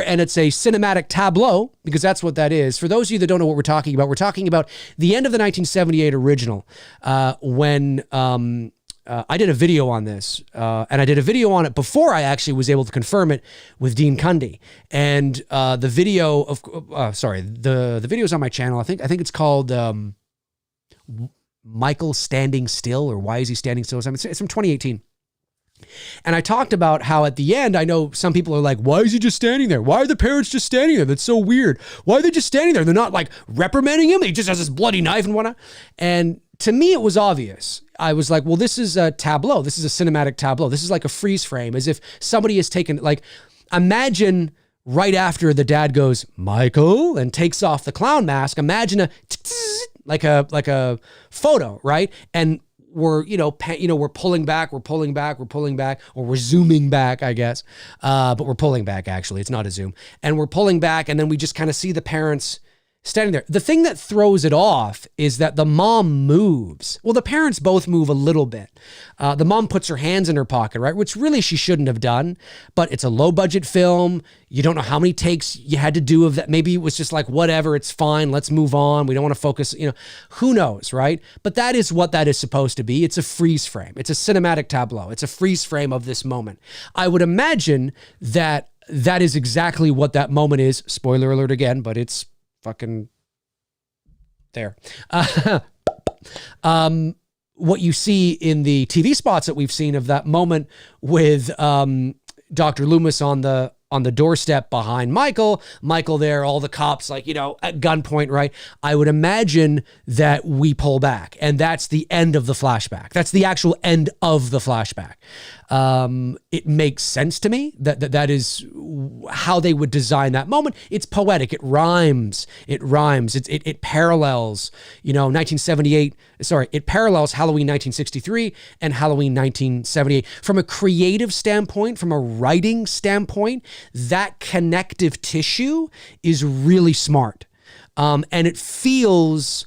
and it's a cinematic tableau, because that's what that is. For those of you that don't know what we're talking about the end of the 1978 original, when I did a video on this, and I did a video on it before I actually was able to confirm it with Dean Cundy. And the video's on my channel. I think it's called Michael Standing Still, or Why Is He Standing Still? It's from 2018. And I talked about how at the end, I know some people are like, why is he just standing there? Why are the parents just standing there? That's so weird. Why are they just standing there? They're not like reprimanding him. He just has this bloody knife and whatnot. And to me, it was obvious. I was like, well, this is a tableau. This is a cinematic tableau. This is like a freeze frame, as if somebody has taken, like, imagine right after the dad goes, Michael, and takes off the clown mask, imagine like a photo, right? And we're, we're pulling back, or we're zooming back, I guess. But we're pulling back, actually. It's not a zoom. And we're pulling back, and then we just kind of see the parents standing there. The thing that throws it off is that the mom moves. Well, the parents both move a little bit. The mom puts her hands in her pocket, right? Which really she shouldn't have done, but it's a low budget film. You don't know how many takes you had to do of that. Maybe it was just like, whatever, it's fine. Let's move on. We don't want to focus, who knows, right? But that is what that is supposed to be. It's a freeze frame. It's a cinematic tableau. It's a freeze frame of this moment. I would imagine that is exactly what that moment is. Spoiler alert again, but it's fucking there. What you see in the TV spots that we've seen of that moment with Dr. Loomis on the doorstep behind Michael there, all the cops at gunpoint, right? I would imagine that we pull back, and that's the end of the flashback. That's the actual end of the flashback. It makes sense to me that is how they would design that moment. It's poetic. It rhymes. It parallels, 1978. Sorry, it parallels Halloween 1963 and Halloween 1978. From a creative standpoint, from a writing standpoint, that connective tissue is really smart. And it feels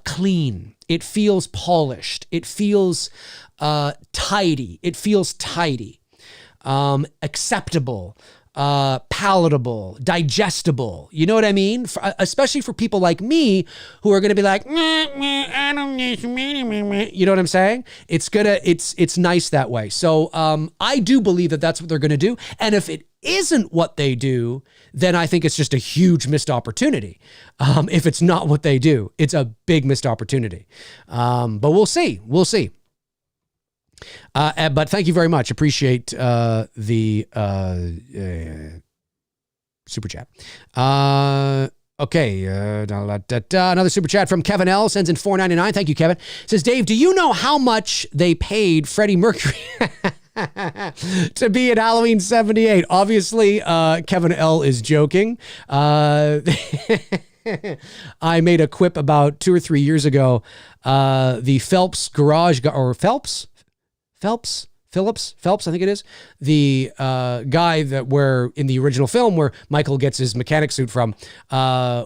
clean. It feels polished. It feels tidy. It feels tidy, acceptable, palatable, digestible. You know what I mean? Especially for people like me who are going to be like, I don't need, you know what I'm saying? It's nice that way. So I do believe that that's what they're going to do. And if it isn't what they do, then I think it's just a huge missed opportunity. If it's not what they do, it's a big missed opportunity. But we'll see. But thank you very much. Appreciate the super chat. Okay. Another super chat from Kevin L. Sends in $4.99. Thank you, Kevin. Says, Dave, do you know how much they paid Freddie Mercury to be in Halloween 78? Obviously, Kevin L. is joking. I made a quip about 2 or 3 years ago. The Phillips, I think it is, the guy that where in the original film where Michael gets his mechanic suit from,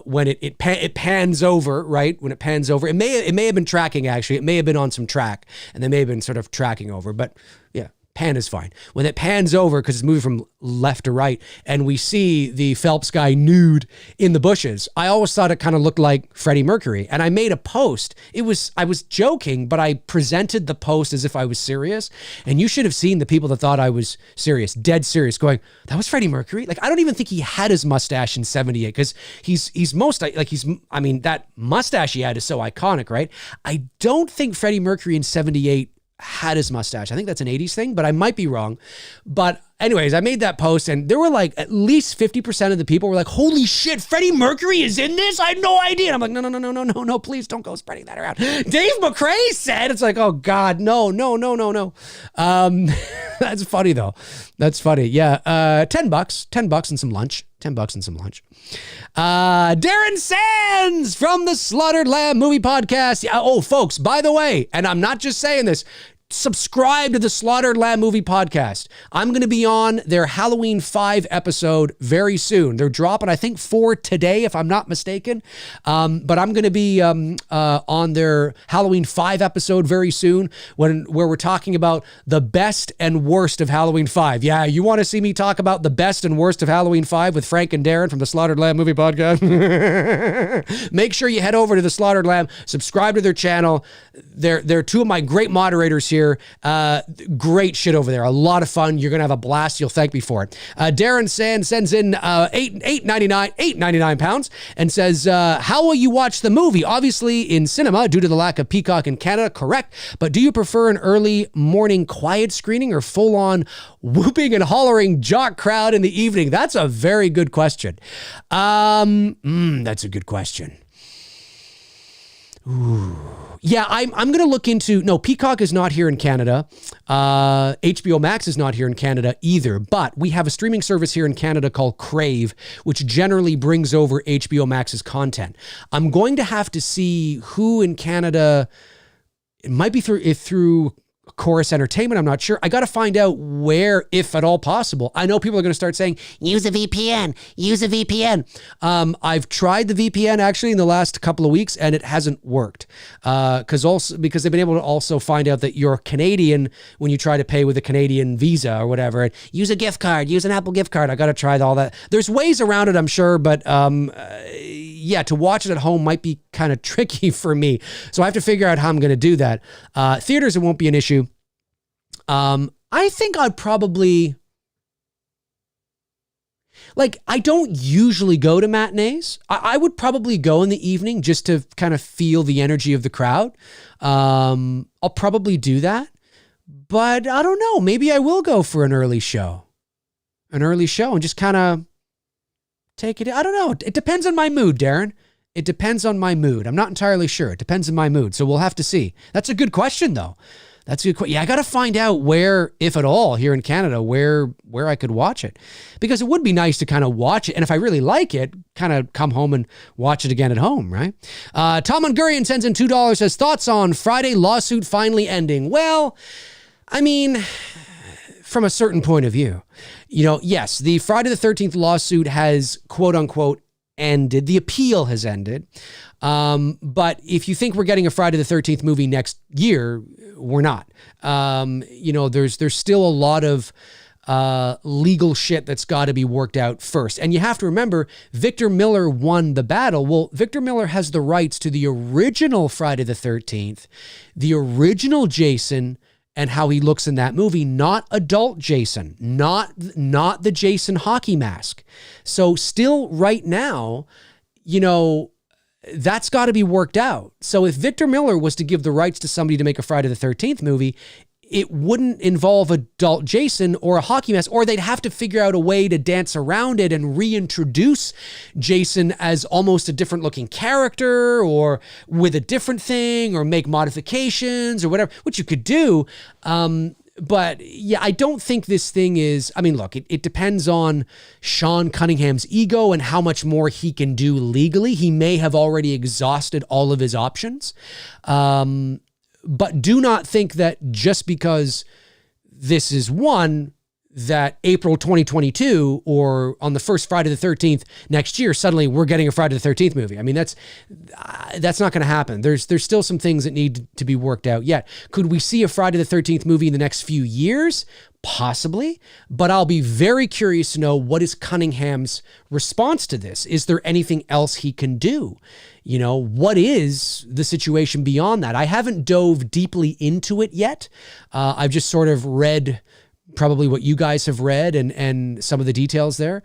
when it pans over, right? When it pans over, it may have been tracking actually. It may have been on some track, and they may have been sort of tracking over, but yeah. Pan is fine. When it pans over, because it's moving from left to right, and we see the Phelps guy nude in the bushes, I always thought it kind of looked like Freddie Mercury. And I made a post. I was joking, but I presented the post as if I was serious. And you should have seen the people that thought I was serious, dead serious, going, that was Freddie Mercury? Like, I don't even think he had his mustache in 78, because that mustache he had is so iconic, right? I don't think Freddie Mercury in 78 had his mustache. I think that's an 80s thing, but I might be wrong. But anyways, I made that post, and there were like at least 50% of the people were like, holy shit, Freddie Mercury is in this? I had no idea. And I'm like, no, please don't go spreading that around. Dave McRae said, it's like, oh God, no. That's funny though. That's funny. Yeah. $10 and some lunch. $10 and some lunch. Darren Sands from the Slaughtered Lamb Movie Podcast. Oh, folks, by the way, and I'm not just saying this, subscribe to the Slaughtered Lamb Movie Podcast. I'm going to be on their Halloween 5 episode very soon. They're dropping, I think, 4 today, if I'm not mistaken. But I'm going to be on their Halloween 5 episode very soon, where we're talking about the best and worst of Halloween 5. Yeah, you want to see me talk about the best and worst of Halloween 5 with Frank and Darren from the Slaughtered Lamb Movie Podcast? Make sure you head over to the Slaughtered Lamb, subscribe to their channel. They're two of my great moderators here. Great shit over there. A lot of fun. You're going to have a blast. You'll thank me for it. Darren sends in £8.99 and says, how will you watch the movie? Obviously in cinema due to the lack of Peacock in Canada. Correct. But do you prefer an early morning quiet screening or full on whooping and hollering jock crowd in the evening? That's a very good question. That's a good question. Ooh. Yeah, I'm going to look into, no, Peacock is not here in Canada. HBO Max is not here in Canada either, but we have a streaming service here in Canada called Crave, which generally brings over HBO Max's content. I'm going to have to see who in Canada, it might be through Chorus Entertainment, I'm not sure. I got to find out where, if at all possible. I know people are going to start saying, use a VPN. I've tried the VPN actually in the last couple of weeks, and it hasn't worked. Because they've been able to also find out that you're Canadian when you try to pay with a Canadian Visa or whatever. And use a gift card, use an Apple gift card. I got to try all that. There's ways around it, I'm sure, but yeah, to watch it at home might be kind of tricky for me. So I have to figure out how I'm going to do that. Theaters, it won't be an issue. I think I'd probably, I don't usually go to matinees. I would probably go in the evening just to kind of feel the energy of the crowd. I'll probably do that, but I don't know. Maybe I will go for an early show and just kind of take it. I don't know. It depends on my mood, Darren. It depends on my mood. I'm not entirely sure. It depends on my mood. So we'll have to see. That's a good question though. That's a good question. Yeah, I got to find out where, if at all, here in Canada, where I could watch it. Because it would be nice to kind of watch it. And if I really like it, kind of come home and watch it again at home, right? Tom Hungarian sends in $2, says, thoughts on Friday lawsuit finally ending? Well, I mean, from a certain point of view, yes, the Friday the 13th lawsuit has, quote unquote, ended. The appeal has ended. But if you think we're getting a Friday the 13th movie next year, we're not. There's still a lot of legal shit that's got to be worked out first. And you have to remember, Victor Miller won the battle. Well, Victor Miller has the rights to the original Friday the 13th, the original Jason, and how he looks in that movie, not adult Jason, not the Jason hockey mask. So still right now, that's got to be worked out. So if Victor Miller was to give the rights to somebody to make a Friday the 13th movie, it wouldn't involve adult Jason or a hockey mask, or they'd have to figure out a way to dance around it and reintroduce Jason as almost a different looking character or with a different thing or make modifications or whatever, which you could do. But yeah, I don't think this thing is, I mean, look, it depends on Sean Cunningham's ego and how much more he can do legally. He may have already exhausted all of his options. But do not think that just because this is one, that April 2022 or on the first Friday the 13th next year, suddenly we're getting a Friday the 13th movie. I mean, that's not going to happen. There's still some things that need to be worked out yet. Could we see a Friday the 13th movie in the next few years? Possibly, but I'll be very curious to know what is Cunningham's response to this. Is there anything else he can do? You know, what is the situation beyond that? I haven't dove deeply into it yet. I've just sort of read probably what you guys have read and some of the details there.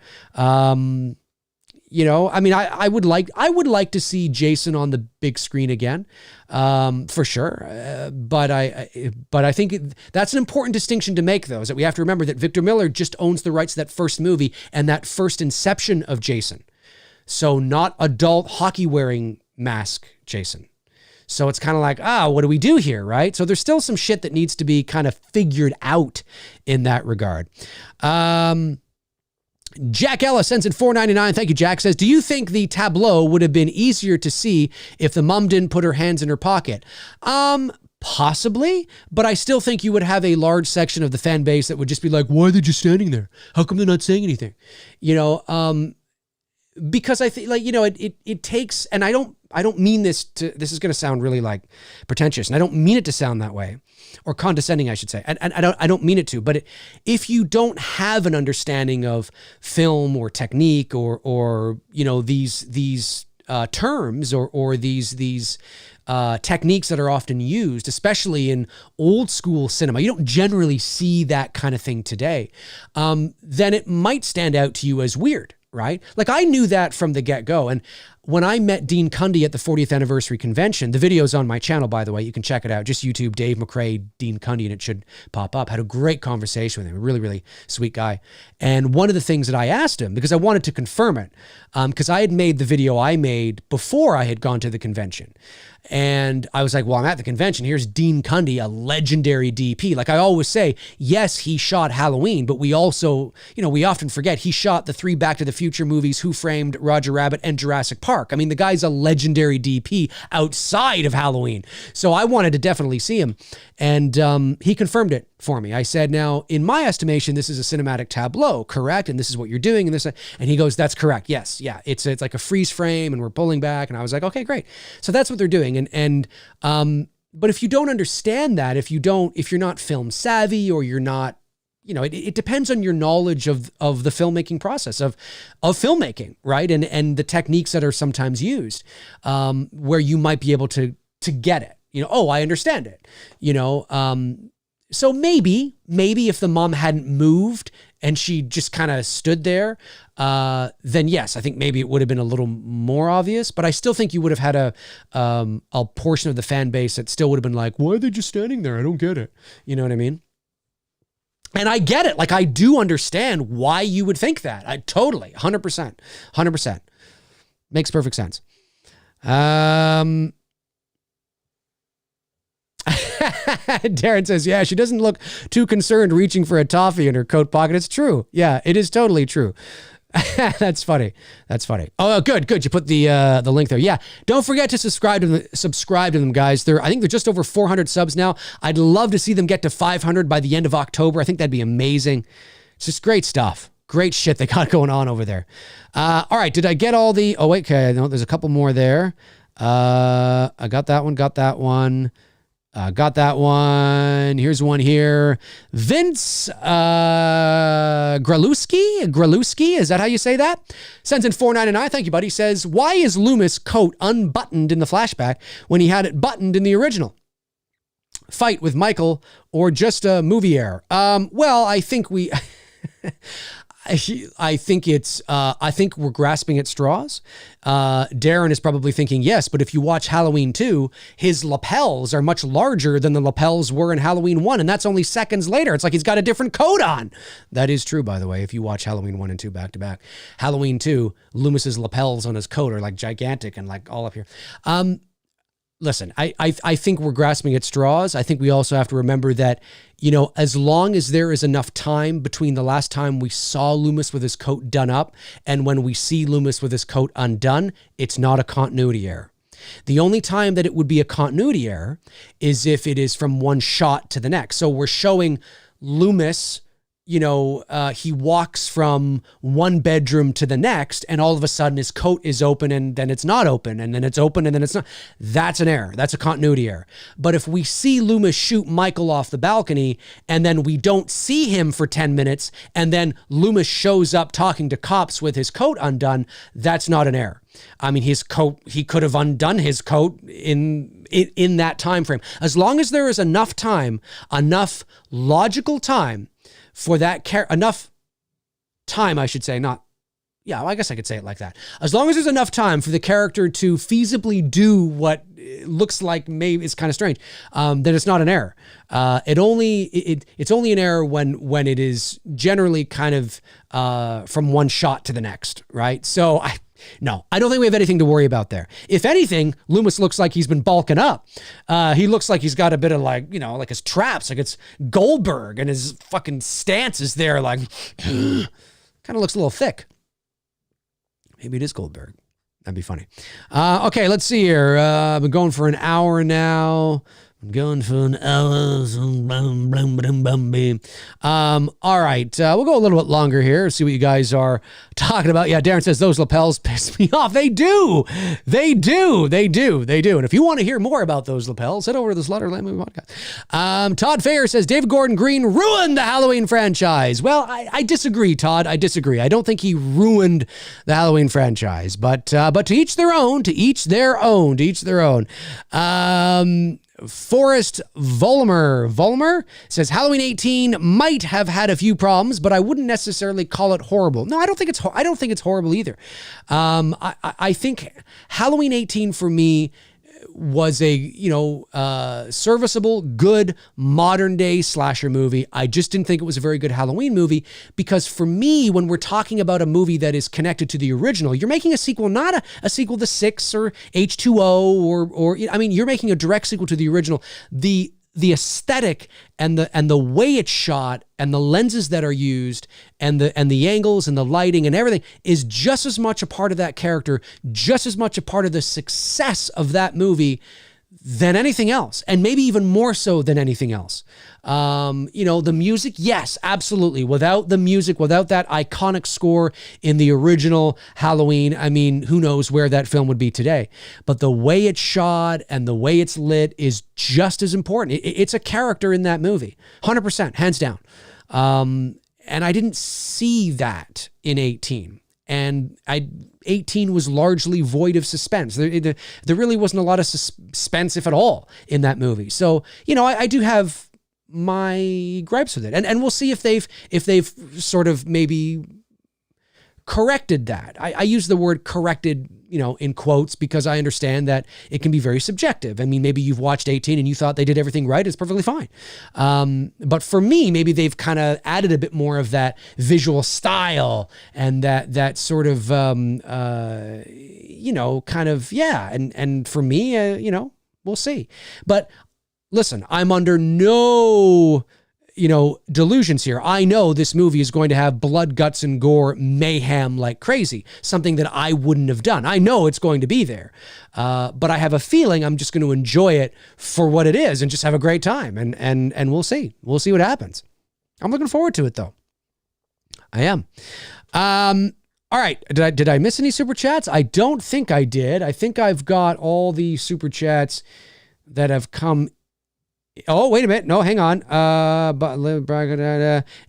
You know, I mean, I would like to see Jason on the big screen again, for sure. But I think that's an important distinction to make, though, is that we have to remember that Victor Miller just owns the rights to that first movie and that first inception of Jason. So not adult hockey wearing mask Jason. So it's kind of like, what do we do here, right? So there's still some shit that needs to be kind of figured out in that regard. Jack Ellis sends in $4.99. Thank you, Jack. Says, do you think the tableau would have been easier to see if the mom didn't put her hands in her pocket? Possibly, but I still think you would have a large section of the fan base that would just be like, why are they just standing there? How come they're not saying anything? You know, because I think, like, you know, it takes, and I don't mean this is going to sound really like pretentious, and I don't mean it to sound that way, or condescending, I should say. And I don't mean it to, but if you don't have an understanding of film or technique or you know, these terms or these techniques that are often used, especially in old school cinema, you don't generally see that kind of thing today, then it might stand out to you as weird. Right? Like, I knew that from the get-go. And when I met Dean Cundy at the 40th anniversary convention, the video's on my channel, by the way, you can check it out. Just YouTube Dave McRae, Dean Cundy, and it should pop up. Had a great conversation with him. A really, really sweet guy. And one of the things that I asked him, because I wanted to confirm it, because I had made the video I made before I had gone to the convention. And I was like, well, I'm at the convention. Here's Dean Cundy, a legendary DP. Like I always say, yes, he shot Halloween, but we also, you know, we often forget he shot the 3 Back to the Future movies, Who Framed Roger Rabbit, and Jurassic Park. I mean, the guy's a legendary DP outside of Halloween. So I wanted to definitely see him. And he confirmed it for me. I said, now, in my estimation, this is a cinematic tableau, correct? And this is what you're doing. And he goes, that's correct. Yes. Yeah. It's like a freeze frame and we're pulling back. And I was like, okay, great. So that's what they're doing. But if you don't understand that, if you're not film savvy or you're not, you know, it depends on your knowledge of the filmmaking process of filmmaking, right? And the techniques that are sometimes used, where you might be able to get it, you know, oh, I understand it, you know? So maybe if the mom hadn't moved and she just kind of stood there, then yes, I think maybe it would have been a little more obvious, but I still think you would have had a portion of the fan base that still would have been like, why are they just standing there? I don't get it. You know what I mean? And I get it. Like, I do understand why you would think that. I totally, 100%. Makes perfect sense. Darren says, yeah, she doesn't look too concerned reaching for a toffee in her coat pocket. It's true. Yeah, it is totally true. That's funny. Oh, good. You put the link there. Yeah. Don't forget to subscribe to them, guys. I think they're just over 400 subs now. I'd love to see them get to 500 by the end of October. I think that'd be amazing. It's just great stuff. Great shit they got going on over there. All right. Did I get all the, oh, wait, okay. No, there's a couple more there. I got that one. Got that one. Here's one here. Vince Graluski, is that how you say that? Sends in $4.99. Thank you, buddy. Says, why is Loomis' coat unbuttoned in the flashback when he had it buttoned in the original? Fight with Michael or just a movie error? Well, I think we... I think we're grasping at straws. Darren is probably thinking, yes, but if you watch Halloween 2, his lapels are much larger than the lapels were in Halloween 1, and that's only seconds later. It's like he's got a different coat on. That is true, by the way, if you watch Halloween 1 and 2 back to back. Halloween 2, Loomis's lapels on his coat are like gigantic and like all up here. listen, I think we're grasping at straws. I think we also have to remember that, as long as there is enough time between the last time we saw Loomis with his coat done up and when we see Loomis with his coat undone, it's not a continuity error. The only time that it would be a continuity error is if it is from one shot to the next. So we're showing Loomis, he walks from one bedroom to the next, and all of a sudden his coat is open and then it's not open, and then it's open and then it's not. That's an error. That's a continuity error. But if we see Loomis shoot Michael off the balcony and then we don't see him for 10 minutes and then Loomis shows up talking to cops with his coat undone, that's not an error. I mean, his coat, he could have undone his coat in that time frame. As long as there is enough time, enough logical time for that enough time, I should say, I guess I could say it like that. As long as there's enough time for the character to feasibly do what looks like maybe it's kind of strange, then it's not an error. It's only an error when it is generally kind of from one shot to the next, right? So I don't think we have anything to worry about there. If anything, Loomis looks like he's been bulking up. He looks like he's got a bit of like his traps, like it's Goldberg, and his fucking stance is there, like kind of looks a little thick. Maybe it is Goldberg. That'd be funny. Okay, let's see here. I've been going for an hour now. All right, we'll go a little bit longer here, see what you guys are talking about. Yeah, Darren says those lapels piss me off. They do. And if you want to hear more about those lapels, head over to the Slaughterland Movie Podcast. Todd Fayer says David Gordon Green ruined the Halloween franchise. Well, I disagree, Todd. I disagree. I don't think he ruined the Halloween franchise, but to each their own. Forrest Volmer says Halloween 18 might have had a few problems, but I wouldn't necessarily call it horrible. No, I don't think it's horrible either. I think Halloween 18 for me was a serviceable, good modern day slasher movie. I just didn't think it was a very good Halloween movie, because for me, when we're talking about a movie that is connected to the original, you're making a sequel, not a sequel to 6 or H2O or you're making a direct sequel to the original. The aesthetic and the way it's shot and the lenses that are used and the angles and the lighting and everything is just as much a part of that character, just as much a part of the success of that movie than anything else, and maybe even more so than anything else. The music, yes, absolutely. Without the music, without that iconic score in the original Halloween, who knows where that film would be today. But the way it's shot and the way it's lit is just as important. It's a character in that movie, 100%, hands down. And I didn't see that in 18. And 18 was largely void of suspense. There really wasn't a lot of suspense, if at all, in that movie. So, I do have my gripes with it. And we'll see if they've sort of maybe corrected that. I use the word corrected, in quotes, because I understand that it can be very subjective. Maybe you've watched 18 and you thought they did everything right. It's perfectly fine. But for me, maybe they've kind of added a bit more of that visual style and that sort of, And for me, we'll see. But listen, I'm under no delusions here. I know this movie is going to have blood, guts, and gore mayhem like crazy, something that I wouldn't have done. I know it's going to be there, but I have a feeling I'm just going to enjoy it for what it is and just have a great time, and we'll see. We'll see what happens. I'm looking forward to it, though. I am. All right. Did I miss any super chats? I don't think I did. I think I've got all the super chats that have come. Oh, wait a minute. No, hang on.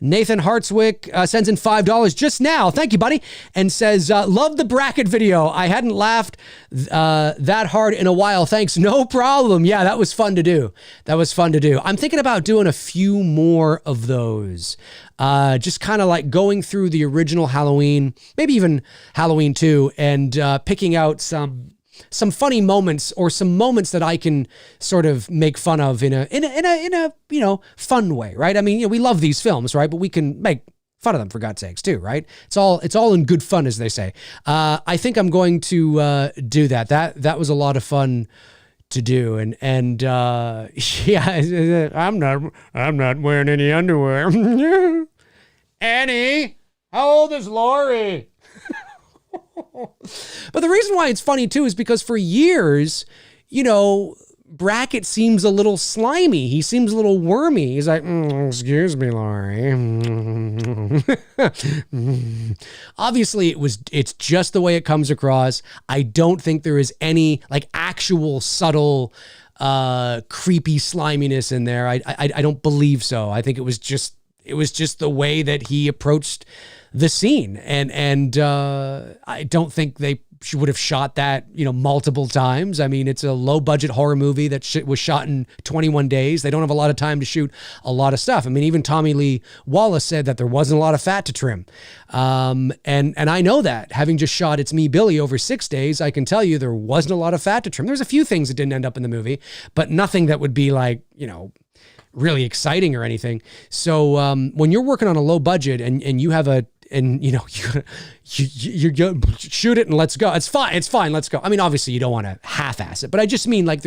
Nathan Hartswick sends in $5 just now. Thank you, buddy. And says, love the bracket video. I hadn't laughed that hard in a while. Thanks. No problem. Yeah, that was fun to do. I'm thinking about doing a few more of those. Just kind of like going through the original Halloween, maybe even Halloween 2, and picking out some funny moments or some moments that I can sort of make fun of in a fun way, right? We love these films, right? But we can make fun of them, for God's sakes, too, right? It's all in good fun, as they say. I think I'm going to do that. That was a lot of fun to do. And yeah, I'm not wearing any underwear. Annie, how old is Lori? But the reason why it's funny too is because for years, you know, Brackett seems a little slimy. He seems a little wormy. He's like, excuse me, Laurie. Obviously, it's just the way it comes across. I don't think there is any like actual subtle creepy sliminess in there. I don't believe so. I think it was just the way that he approached the scene. And I don't think they would have shot that, you know, multiple times. I mean, it's a low budget horror movie that was shot in 21 days. They don't have a lot of time to shoot a lot of stuff. I mean, even Tommy Lee Wallace said that there wasn't a lot of fat to trim. And I know that, having just shot It's Me, Billy over 6 days, I can tell you there wasn't a lot of fat to trim. There's a few things that didn't end up in the movie, but nothing that would be like, you know, really exciting or anything. So when you're working on a low budget and you have you know, you shoot it and let's go. It's fine. Let's go. I mean, obviously you don't want to half-ass it, but I just mean like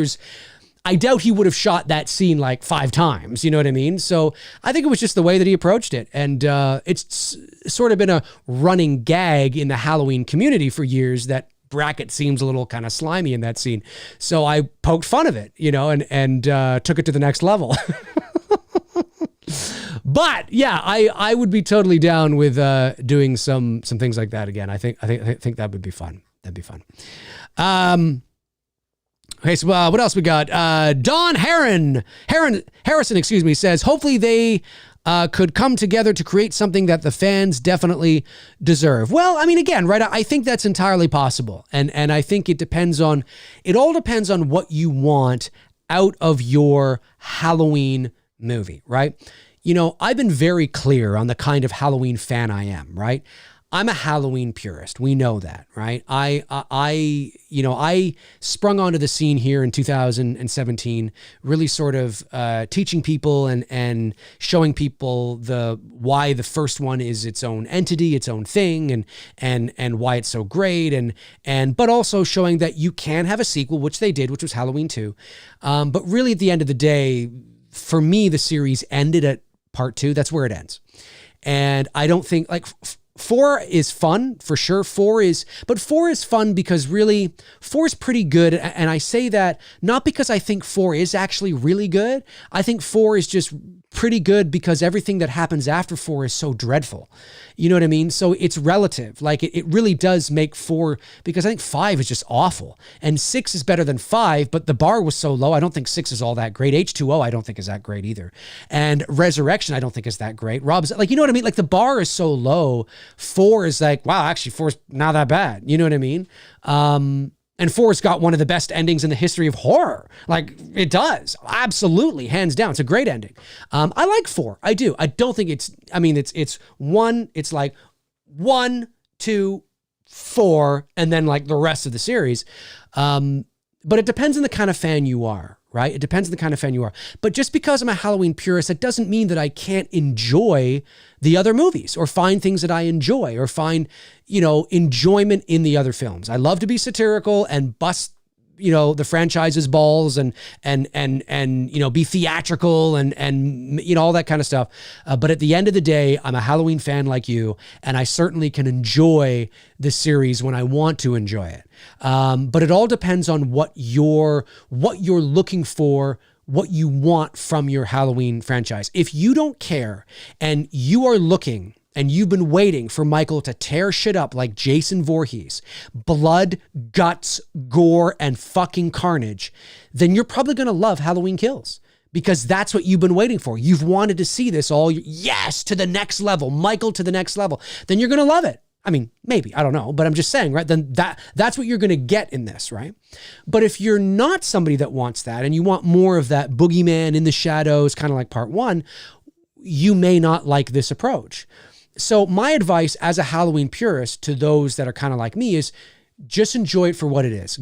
I doubt he would have shot that scene like 5 times. You know what I mean? So I think it was just the way that he approached it. And it's sort of been a running gag in the Halloween community for years that Brackett seems a little kind of slimy in that scene. So I poked fun of it, you know, and took it to the next level. But yeah, I would be totally down with doing some things like that again. I think that would be fun. That'd be fun. Okay, so what else we got? Don Harrison, excuse me, says hopefully they could come together to create something that the fans definitely deserve. Well, I mean, again, right? I think that's entirely possible, and I think it all depends on what you want out of your Halloween movie, right? You know, I've been very clear on the kind of Halloween fan I am, right? I'm a Halloween purist. We know that, right? I sprung onto the scene here in 2017, really sort of teaching people and showing people why the first one is its own entity, its own thing, and why it's so great, but also showing that you can have a sequel, which they did, which was Halloween 2. But really, at the end of the day, for me, the series ended at part 2. That's where it ends. And I don't think, like, 4 is fun for sure. 4 is fun because really 4 is pretty good. And I say that not because I think 4 is actually really good. I think 4 is just pretty good because everything that happens after 4 is so dreadful. You know what I mean? So it's relative. Like it really does make 4, because I think 5 is just awful and 6 is better than 5, but the bar was so low. I don't think 6 is all that great. H2O, I don't think is that great either. And Resurrection, I don't think is that great. Rob's, like, you know what I mean? Like the bar is so low. 4 is like, wow, actually 4 is not that bad. You know what I mean? And 4's got one of the best endings in the history of horror. Like, it does. Absolutely. Hands down. It's a great ending. I like 4. I do. I don't think it's like 1, 2, 4, and then like the rest of the series. But it depends on the kind of fan you are, right? It depends on the kind of fan you are. But just because I'm a Halloween purist, that doesn't mean that I can't enjoy the other movies or find things that I enjoy or find, you know, enjoyment in the other films. I love to be satirical and bust, you know, the franchise's balls and you know, be theatrical and you know, all that kind of stuff. But at the end of the day, I'm a Halloween fan like you, and I certainly can enjoy the series when I want to enjoy it. But it all depends on what you're looking for, what you want from your Halloween franchise. If you don't care and you are looking and you've been waiting for Michael to tear shit up like Jason Voorhees, blood, guts, gore, and fucking carnage, then you're probably going to love Halloween Kills, because that's what you've been waiting for. You've wanted to see this yes, to the next level, Michael to the next level. Then you're going to love it. I mean, maybe, I don't know, but I'm just saying, right? Then that's what you're going to get in this, right? But if you're not somebody that wants that and you want more of that boogeyman in the shadows, kind of like part 1, you may not like this approach. So my advice as a Halloween purist to those that are kind of like me is just enjoy it for what it is.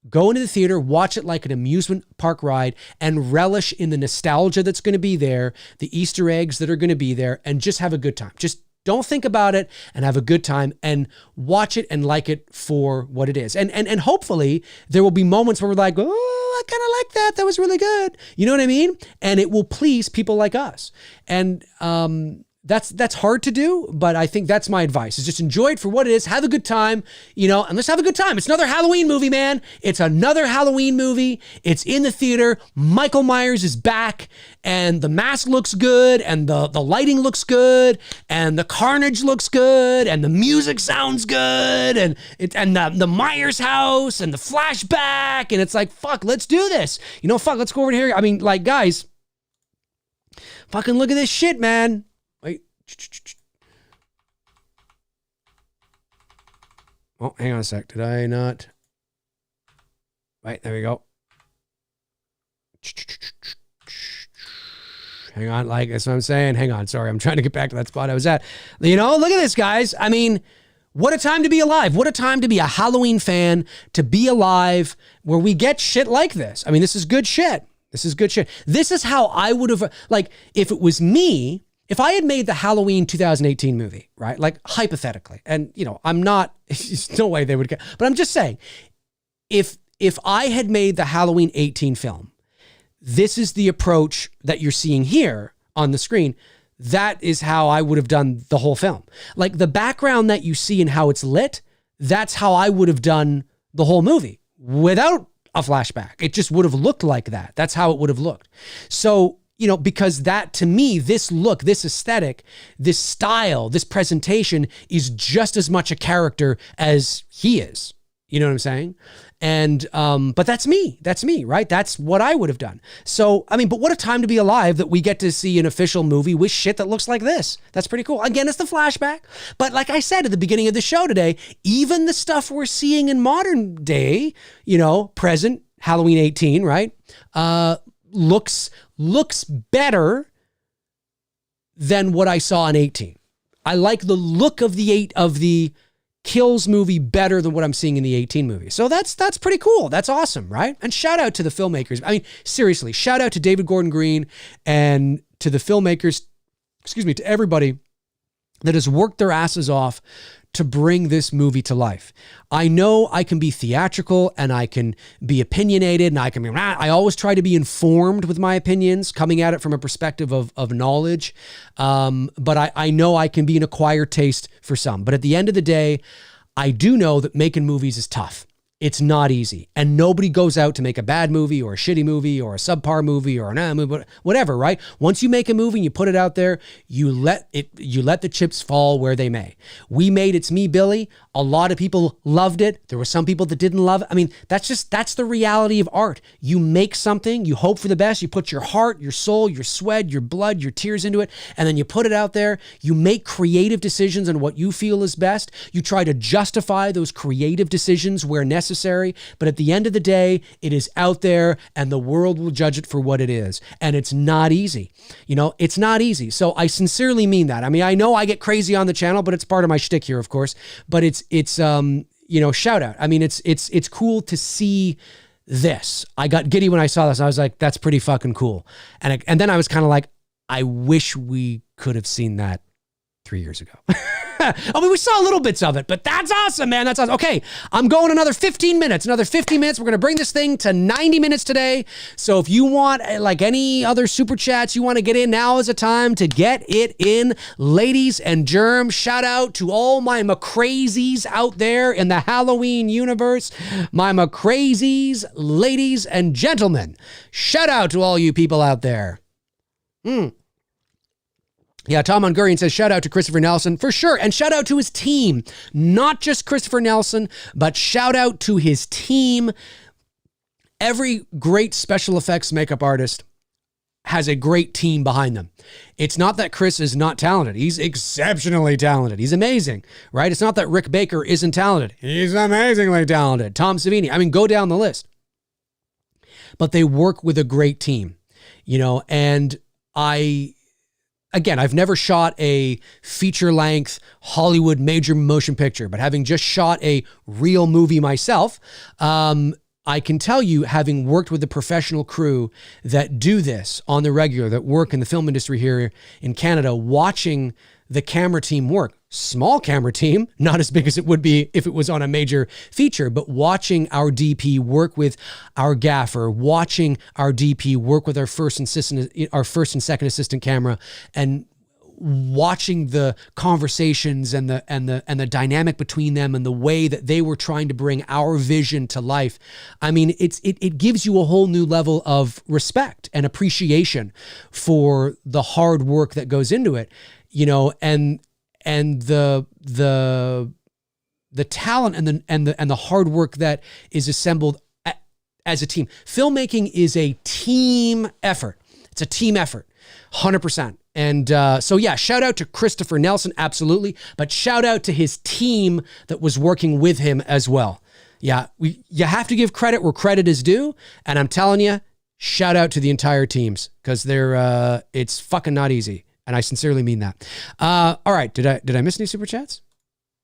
Go into the theater, watch it like an amusement park ride, and relish in the nostalgia that's going to be there, the Easter eggs that are going to be there, and just have a good time. Just don't think about it and have a good time and watch it and like it for what it is. And hopefully there will be moments where we're like, oh, I kind of like that. That was really good. You know what I mean? And it will please people like us. And that's hard to do, but I think that's my advice, is just enjoy it for what it is. Have a good time, and let's have a good time. It's another Halloween movie, man. It's another Halloween movie. It's in the theater. Michael Myers is back, and the mask looks good, and the lighting looks good, and the carnage looks good, and the music sounds good, and the Myers house, and the flashback, and it's like, fuck, let's do this. Fuck, let's go over here. I mean, like, guys, fucking look at this shit, man. Wait. Oh, hang on a sec. Did I not? Right, there we go. Hang on, like, that's what I'm saying. Hang on, sorry. I'm trying to get back to that spot I was at. Look at this, guys. I mean, what a time to be alive. What a time to be a Halloween fan, to be alive, where we get shit like this. I mean, this is good shit. This is good shit. This is how I would have, like, if it was me, if I had made the Halloween 2018 movie, right? Like, hypothetically, and I'm not, there's no way they would get, but I'm just saying, if I had made the Halloween 18 film, this is the approach that you're seeing here on the screen. That is how I would have done the whole film. Like, the background that you see and how it's lit, that's how I would have done the whole movie without a flashback. It just would have looked like that. That's how it would have looked. So, because that, to me, this look, this aesthetic, this style, this presentation is just as much a character as he is. You know what I'm saying? And, but that's me, right? That's what I would have done. So, I mean, but what a time to be alive that we get to see an official movie with shit that looks like this. That's pretty cool. Again, it's the flashback. But like I said at the beginning of the show today, even the stuff we're seeing in modern day, present, Halloween 18, right? Looks better than what I saw in 18. I like the look of the Kills movie better than what I'm seeing in the 18 movie. So that's pretty cool. That's awesome, right? And shout out to the filmmakers. I mean, seriously, shout out to David Gordon Green and to the filmmakers, to everybody that has worked their asses off to bring this movie to life. I know I can be theatrical and I can be opinionated and I always try to be informed with my opinions, coming at it from a perspective of knowledge. But I know I can be an acquired taste for some. But at the end of the day, I do know that making movies is tough. It's not easy. And nobody goes out to make a bad movie or a shitty movie or a subpar movie or an movie, whatever, right? Once you make a movie and you put it out there, you let the chips fall where they may. We made It's Me, Billy. A lot of people loved it. There were some people that didn't love it. I mean, that's the reality of art. You make something, you hope for the best, you put your heart, your soul, your sweat, your blood, your tears into it, and then you put it out there. You make creative decisions on what you feel is best. You try to justify those creative decisions where necessary, but at the end of the day, it is out there and the world will judge it for what it is. And it's not easy. It's not easy. So I sincerely mean that. I mean, I know I get crazy on the channel, but it's part of my shtick here, of course. But it's shout out. I mean, it's cool to see this. I got giddy when I saw this. I was like, that's pretty fucking cool. And then I was kind of like, I wish we could have seen that 3 years ago. I mean, we saw little bits of it, but that's awesome, man. That's awesome. Okay, I'm going another 15 minutes. We're going to bring this thing to 90 minutes today. So if you want, like any other super chats you want to get in, now is the time to get it in. Ladies and germs, shout out to all my McRaezies out there in the Halloween universe. My McRaezies, ladies and gentlemen. Shout out to all you people out there. Yeah, Tom Hungarian says, shout out to Christopher Nelson, for sure. And shout out to his team. Not just Christopher Nelson, but shout out to his team. Every great special effects makeup artist has a great team behind them. It's not that Chris is not talented. He's exceptionally talented. He's amazing, right? It's not that Rick Baker isn't talented. He's amazingly talented. Tom Savini. I mean, go down the list. But they work with a great team, and Again, I've never shot a feature-length Hollywood major motion picture, but having just shot a real movie myself, I can tell you, having worked with the professional crew that do this on the regular, that work in the film industry here in Canada, watching the camera team work. Small camera team, not as big as it would be if it was on a major feature, but watching our DP work with our gaffer, watching our DP work with our first and second assistant camera, and watching the conversations and the dynamic between them and the way that they were trying to bring our vision to life. I mean, it gives you a whole new level of respect and appreciation for the hard work that goes into it, you know, and the talent and the hard work that is assembled as a team. Filmmaking is a team effort. It's a team effort, 100%. And so, yeah, shout out to Christopher Nelson, absolutely. But shout out to his team that was working with him as well. Yeah, you have to give credit where credit is due. And I'm telling you, shout out to the entire teams because it's fucking not easy. And I sincerely mean that. All right, did I miss any super chats?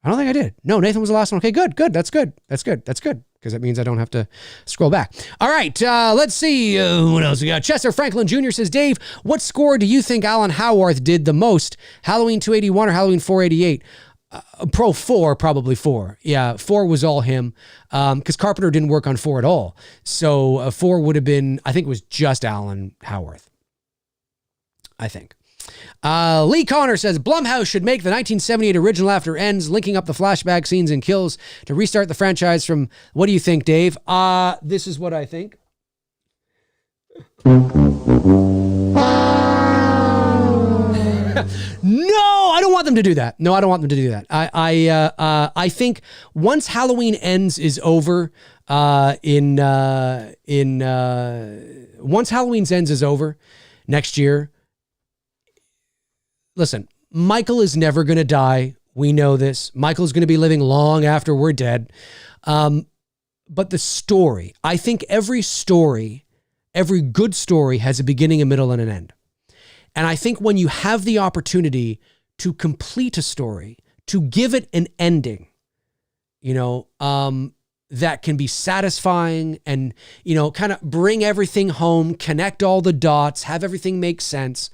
I don't think I did. No, Nathan was the last one. Okay, good. That's good. Because that means I don't have to scroll back. All right, let's see. What else we got? Chester Franklin Jr. says, Dave, what score do you think Alan Howarth did the most? Halloween 281 or Halloween 488? Pro 4, probably 4. Yeah, 4 was all him because Carpenter didn't work on 4 at all. So 4 would have been, I think it was just Alan Howarth. I think. Lee Connor says Blumhouse should make the 1978 original after ends, linking up the flashback scenes and kills to restart the franchise from. What do you think, Dave? This is what I think. No, I don't want them to do that. No, I don't want them to do that. I think once Halloween Ends is over, once Halloween Ends is over next year. Listen, Michael is never going to die. We know this. Michael's going to be living long after we're dead. But the story, I think every good story has a beginning, a middle, and an end. And I think when you have the opportunity to complete a story, to give it an ending, you know, that can be satisfying and, you know, kind of bring everything home, connect all the dots, have everything make sense,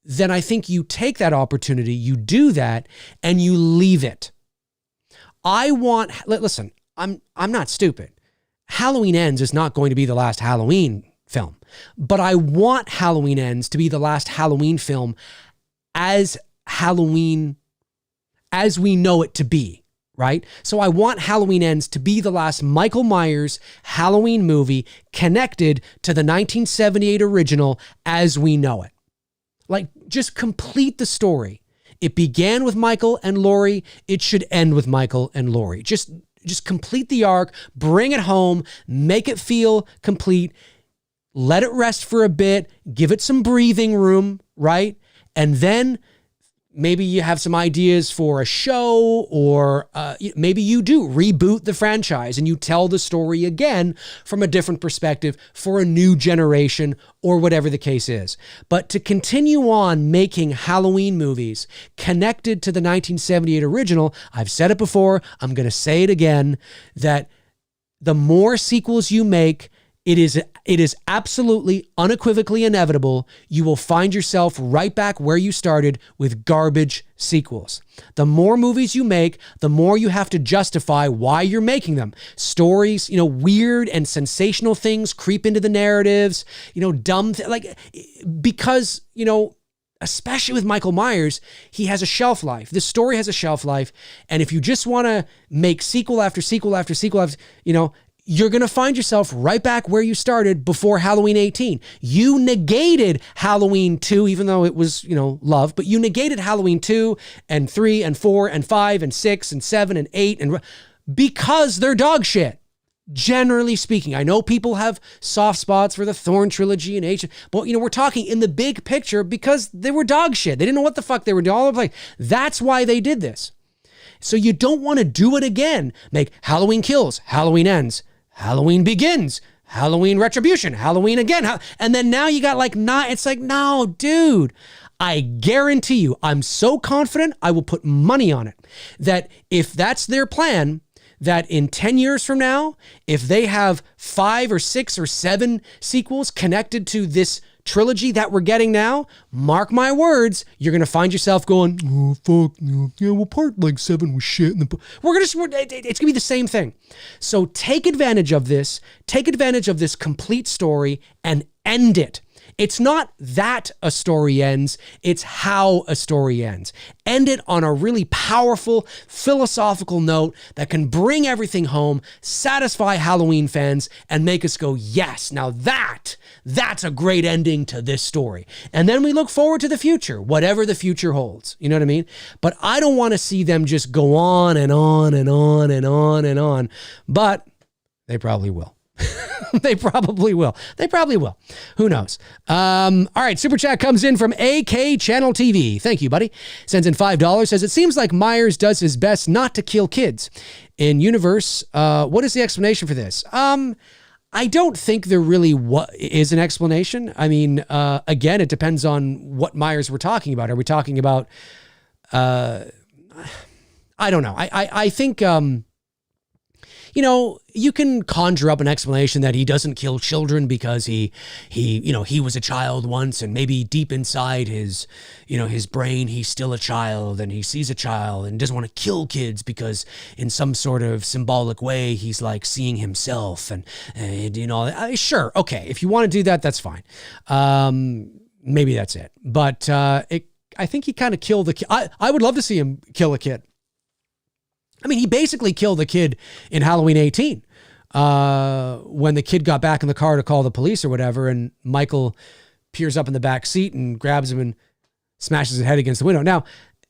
then I think you take that opportunity, you do that, and you leave it. Listen, I'm not stupid. Halloween Ends is not going to be the last Halloween film, but I want Halloween Ends to be the last Halloween film as Halloween, as we know it to be, right? So I want Halloween Ends to be the last Michael Myers Halloween movie connected to the 1978 original as we know it. Like, just complete the story. It began with Michael and Laurie. It should end with Michael and Laurie. Just complete the arc, bring it home, make it feel complete, let it rest for a bit, give it some breathing room, right? And then maybe you have some ideas for a show, or maybe you do reboot the franchise and you tell the story again from a different perspective for a new generation or whatever the case is. But to continue on making Halloween movies connected to the 1978 original, I've said it before, I'm going to say it again, that the more sequels you make, it is absolutely, unequivocally inevitable. You will find yourself right back where you started with garbage sequels. The more movies you make, the more you have to justify why you're making them. Stories, you know, weird and sensational things creep into the narratives, you know, because, you know, especially with Michael Myers, he has a shelf life. The story has a shelf life. And if you just want to make sequel after sequel after sequel, after, you know, you're going to find yourself right back where you started before Halloween 18. You negated Halloween 2, even though it was, you know, love, but you negated Halloween 2 and 3 and 4 and 5 and 6 and 7 and 8 and because they're dog shit. Generally speaking, I know people have soft spots for the Thorn trilogy and H, but, you know, we're talking in the big picture because they were dog shit. They didn't know what the fuck they were doing. Like, that's why they did this. So you don't want to do it again. Make Halloween Kills, Halloween Ends, Halloween Begins, Halloween Retribution, Halloween again. And then now you got like nine. It's like, no, dude, I guarantee you, I'm so confident, I will put money on it, that if that's their plan, that in 10 years from now, if they have 5 or 6 or 7 sequels connected to this trilogy that we're getting now, mark my words, you're going to find yourself going, oh, fuck, yeah, well, part like 7 was shit. It's going to be the same thing. So take advantage of this complete story and end it. It's not that a story ends, it's how a story ends. End it on a really powerful, philosophical note that can bring everything home, satisfy Halloween fans, and make us go, yes, now that's a great ending to this story. And then we look forward to the future, whatever the future holds. You know what I mean? But I don't want to see them just go on and on and on and on and on. But they probably will. They probably will. Who knows? All right. Super chat comes in from AK Channel TV. Thank you, buddy. Sends in $5. Says, it seems like Myers does his best not to kill kids. In universe, what is the explanation for this? I don't think there really is an explanation. I mean, again, it depends on what Myers we're talking about. Are we talking about, I don't know. I think, you can conjure up an explanation that he doesn't kill children because he was a child once, and maybe deep inside his brain, he's still a child, and he sees a child and doesn't want to kill kids because in some sort of symbolic way, he's like seeing himself and sure. Okay. If you want to do that, that's fine. Maybe that's it. But, I think he kind of killed the kid. I would love to see him kill a kid. I mean, he basically killed the kid in Halloween 18 when the kid got back in the car to call the police or whatever, and Michael peers up in the back seat and grabs him and smashes his head against the window. Now,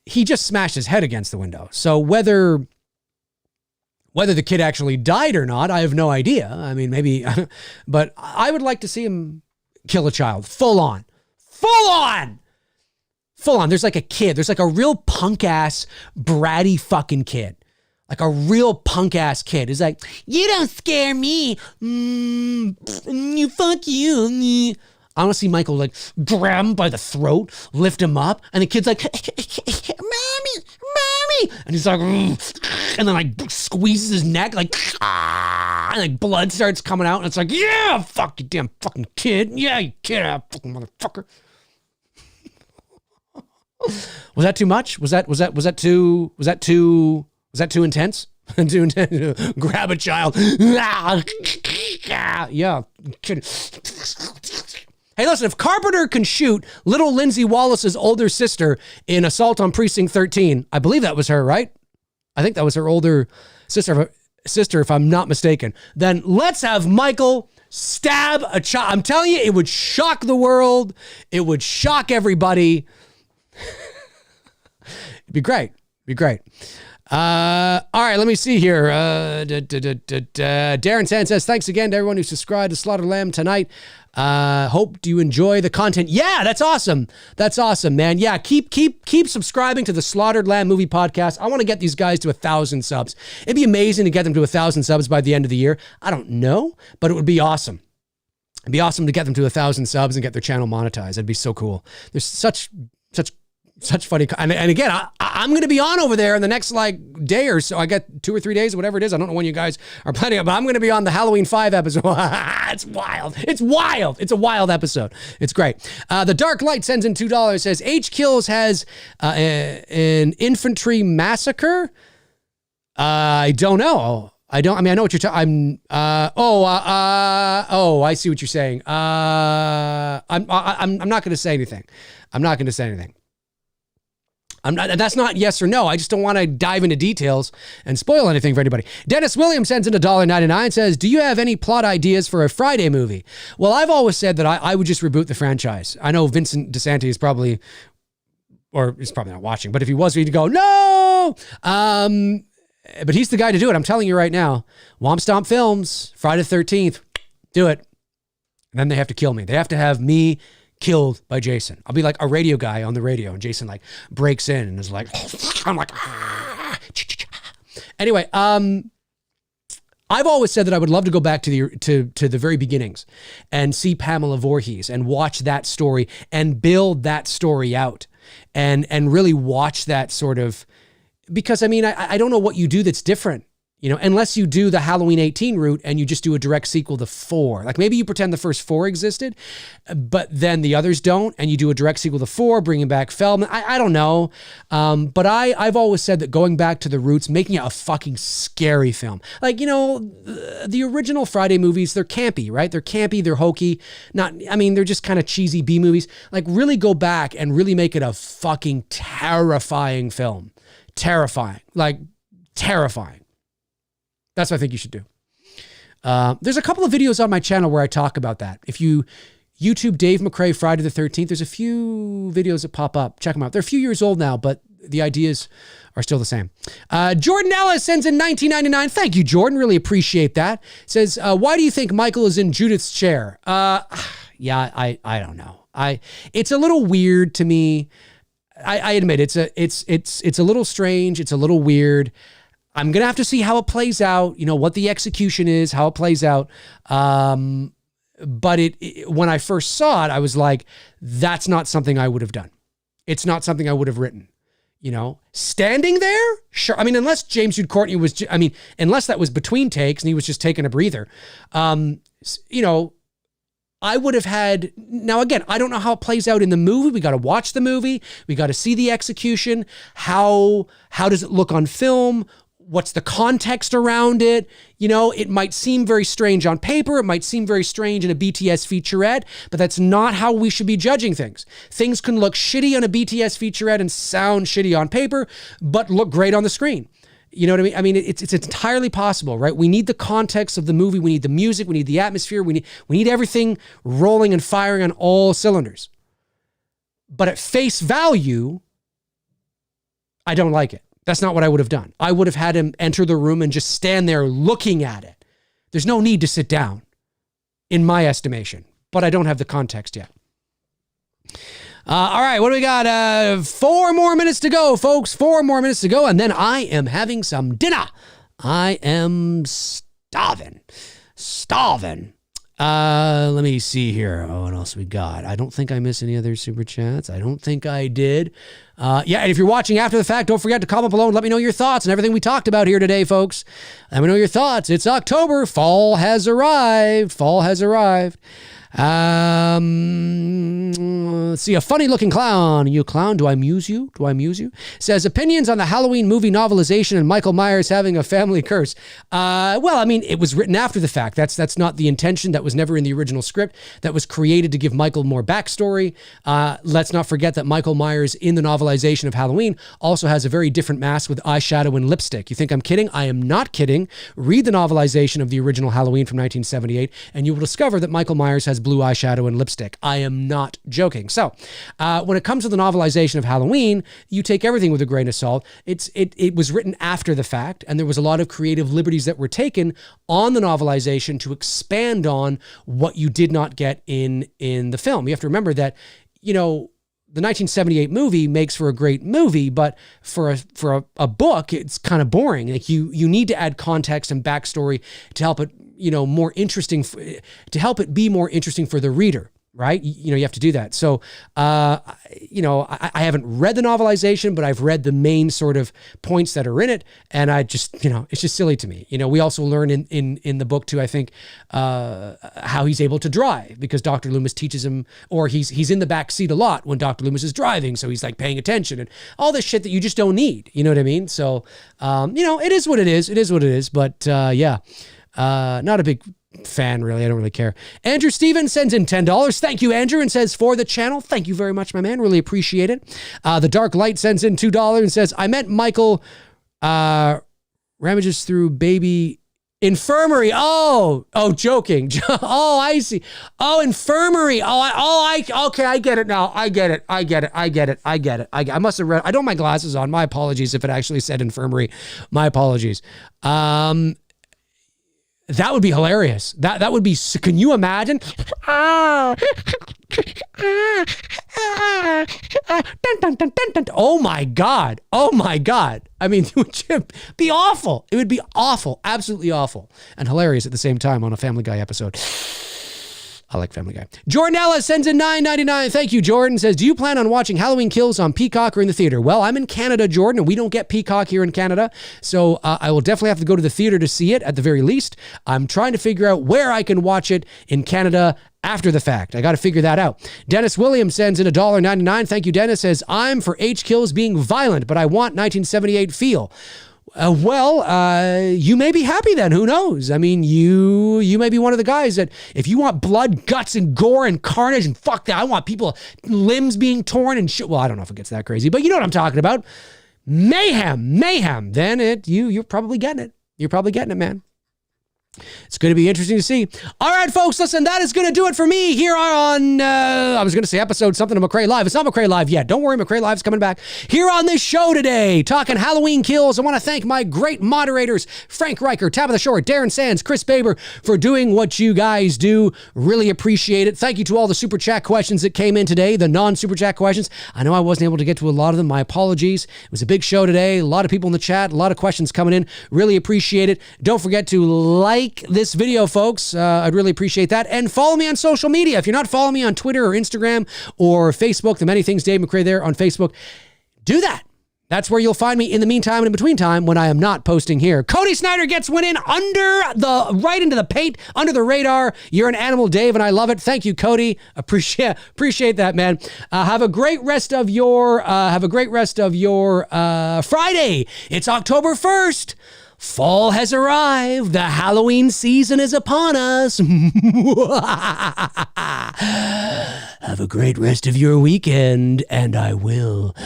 he just smashed his head against the window. So whether the kid actually died or not, I have no idea. I mean, maybe, but I would like to see him kill a child. Full on. There's like a kid. There's like a real punk ass, bratty fucking kid. Like a real punk ass kid. He's like, you don't scare me. You fuck you. I want to see Michael like grab him by the throat, lift him up, and the kid's like, mommy. And he's like, and then like squeezes his neck, like, and like blood starts coming out, and it's like, yeah, fuck you, damn fucking kid. Yeah, you kid, fucking motherfucker. Was that too much? Was that too intense? Too intense. Grab a child. Yeah. Hey, listen, if Carpenter can shoot little Lindsay Wallace's older sister in Assault on Precinct 13, I believe that was her, right? I think that was her older sister, if I'm not mistaken. Then let's have Michael stab a child. I'm telling you, it would shock the world. It would shock everybody. It'd be great. All right, let me see here. Darren Sand says, thanks again to everyone who subscribed to Slaughtered Lamb tonight. Hope you enjoy the content. Yeah, that's awesome. That's awesome, man. Yeah, keep subscribing to the Slaughtered Lamb Movie Podcast. I want to get these guys to 1,000 subs. It'd be amazing to get them to 1,000 subs by the end of the year. I don't know, but it would be awesome. It'd be awesome to get them to 1,000 subs and get their channel monetized. That'd be so cool. There's such funny, and again, I'm going to be on over there in the next like day or so. I got 2 or 3 days, whatever it is. I don't know when you guys are planning it, but I'm going to be on the Halloween 5 episode. It's wild. It's a wild episode. It's great. The Dark Light sends in $2. Says H Kills has an infantry massacre. I don't know. I know what you're talking. I see what you're saying. I'm not going to say anything. That's not yes or no. I just don't want to dive into details and spoil anything for anybody. Dennis Williams sends in $1.99, says, do you have any plot ideas for a Friday movie? Well, I've always said that I would just reboot the franchise. I know Vincent DeSantis is probably not watching, but if he was, he'd go, no! But he's the guy to do it. I'm telling you right now. Womp Stomp Films, Friday the 13th, do it. And then they have to kill me. They have to have me killed by Jason. I'll be like a radio guy on the radio, and Jason like breaks in and is like, I'm like, Anyway, I've always said that I would love to go back to the very beginnings and see Pamela Voorhees and watch that story and build that story out and really watch that sort of, because I mean, I don't know what you do that's different. You know, unless you do the Halloween 18 route and you just do a direct sequel to 4. Like maybe you pretend the first 4 existed, but then the others don't, and you do a direct sequel to 4, bringing back Feldman. I don't know. But I've always said that going back to the roots, making it a fucking scary film. Like, you know, the original Friday movies, they're campy, right? They're campy, they're hokey. They're just kind of cheesy B movies. Like really go back and really make it a fucking terrifying film. Terrifying. Like terrifying. That's what I think you should do. There's a couple of videos on my channel where I talk about that. If you YouTube Dave McRae Friday the 13th, there's a few videos that pop up. Check them out. They're a few years old now, but the ideas are still the same. Jordan Ellis sends in $19.99. Thank you, Jordan. Really appreciate that. Says, why do you think Michael is in Judith's chair? Yeah, I don't know. It's a little weird to me. I admit it's a little strange. It's a little weird. I'm going to have to see how it plays out, you know, what the execution is, how it plays out. But when I first saw it, I was like, that's not something I would have done. It's not something I would have written, you know, standing there. Sure. I mean, unless James Jude Courtney unless that was between takes and he was just taking a breather, you know, I would have had, now again, I don't know how it plays out in the movie. We got to watch the movie. We got to see the execution. How does it look on film? What's the context around it? You know, it might seem very strange on paper. It might seem very strange in a BTS featurette, but that's not how we should be judging things. Things can look shitty on a BTS featurette and sound shitty on paper, but look great on the screen. You know what I mean? I mean, it's entirely possible, right? We need the context of the movie. We need the music. We need the atmosphere. We need everything rolling and firing on all cylinders. But at face value, I don't like it. That's not what I would have done. I would have had him enter the room and just stand there looking at it. There's no need to sit down, in my estimation, but I don't have the context yet. All right, what do we got? 4 more minutes to go, folks. 4 more minutes to go, and then I am having some dinner. I am starving. Let me see here. Oh, what else we got? I don't think I missed any other super chats. I don't think I did. Yeah, and if you're watching after the fact, don't forget to comment below and let me know your thoughts on everything we talked about here today, folks. Let me know your thoughts. It's October. Fall has arrived. Let's see, a funny looking clown. You clown, do I amuse you? Says, opinions on the Halloween movie novelization and Michael Myers having a family curse. Well, I mean, it was written after the fact. That's not the intention. That was never in the original script. That was created to give Michael more backstory. Let's not forget that Michael Myers in the novelization of Halloween also has a very different mask with eyeshadow and lipstick. You think I'm kidding? I am not kidding. Read the novelization of the original Halloween from 1978, and you will discover that Michael Myers has blue eyeshadow and lipstick. I am not joking. So when it comes to the novelization of Halloween, you take everything with a grain of salt. It was written after the fact, and there was a lot of creative liberties that were taken on the novelization to expand on what you did not get in the film. You have to remember that, you know, the 1978 movie makes for a great movie, but for a book, it's kind of boring. Like you need to add context and backstory to help it, you know, more interesting, to help it be more interesting for the reader, right? You know, you have to do that. So, you know, I haven't read the novelization, but I've read the main sort of points that are in it. And I just, you know, it's just silly to me. You know, we also learn in the book too, I think, how he's able to drive because Dr. Loomis teaches him, or he's in the back seat a lot when Dr. Loomis is driving. So he's like paying attention and all this shit that you just don't need. You know what I mean? So, you know, it is what it is. It is what it is. But yeah, not a big fan, really. I don't really care. Andrew Stevens sends in $10. Thank you, Andrew, and says, for the channel. Thank you very much, my man. Really appreciate it. The Dark Light sends in $2 and says, I meant Michael ramages through baby infirmary. Oh, joking. Oh, I see. Oh, infirmary. Okay, I get it now. I get it. I must have read. I don't have my glasses on. My apologies if it actually said infirmary. My apologies. That would be hilarious. That would be, can you imagine? Oh my God. I mean, it would be awful. It would be awful. Absolutely awful. And hilarious at the same time on a Family Guy episode. I like Family Guy. Jordanella sends in $9.99. Thank you, Jordan. Says, do you plan on watching Halloween Kills on Peacock or in the theater? Well, I'm in Canada, Jordan, and we don't get Peacock here in Canada. So I will definitely have to go to the theater to see it at the very least. I'm trying to figure out where I can watch it in Canada after the fact. I got to figure that out. Dennis Williams sends in $1.99. Thank you, Dennis. Says, I'm for H Kills being violent, but I want 1978 feel. You may be happy then. Who knows? I mean, you may be one of the guys that if you want blood, guts, and gore and carnage and fuck that, I want people limbs being torn and shit. Well, I don't know if it gets that crazy, but you know what I'm talking about. Mayhem. Then you're probably getting it. You're probably getting it, man. It's going to be interesting to see. All right, folks, listen, that is going to do it for me here on, I was going to say episode something of McRae Live. It's not McRae Live yet. Don't worry, McRae Live's coming back. Here on this show today, talking Halloween Kills, I want to thank my great moderators, Frank Riker, Tabitha Shore, Darren Sands, Chris Baber, for doing what you guys do. Really appreciate it. Thank you to all the Super Chat questions that came in today, the non-Super Chat questions. I know I wasn't able to get to a lot of them. My apologies. It was a big show today. A lot of people in the chat, a lot of questions coming in. Really appreciate it. Don't forget to like this video, folks. I'd really appreciate that. And follow me on social media. If you're not following me on Twitter or Instagram or Facebook, the Many Things Dave McRae there on Facebook, do that. That's where you'll find me in the meantime and in between time when I am not posting here. Cody Snyder gets one in right into the paint, under the radar. You're an animal, Dave, and I love it. Thank you, Cody. Appreciate that, man. Have a great rest of your Friday. It's October 1st. Fall has arrived. The Halloween season is upon us. Have a great rest of your weekend, and I will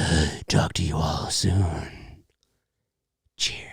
talk to you all soon. Cheers.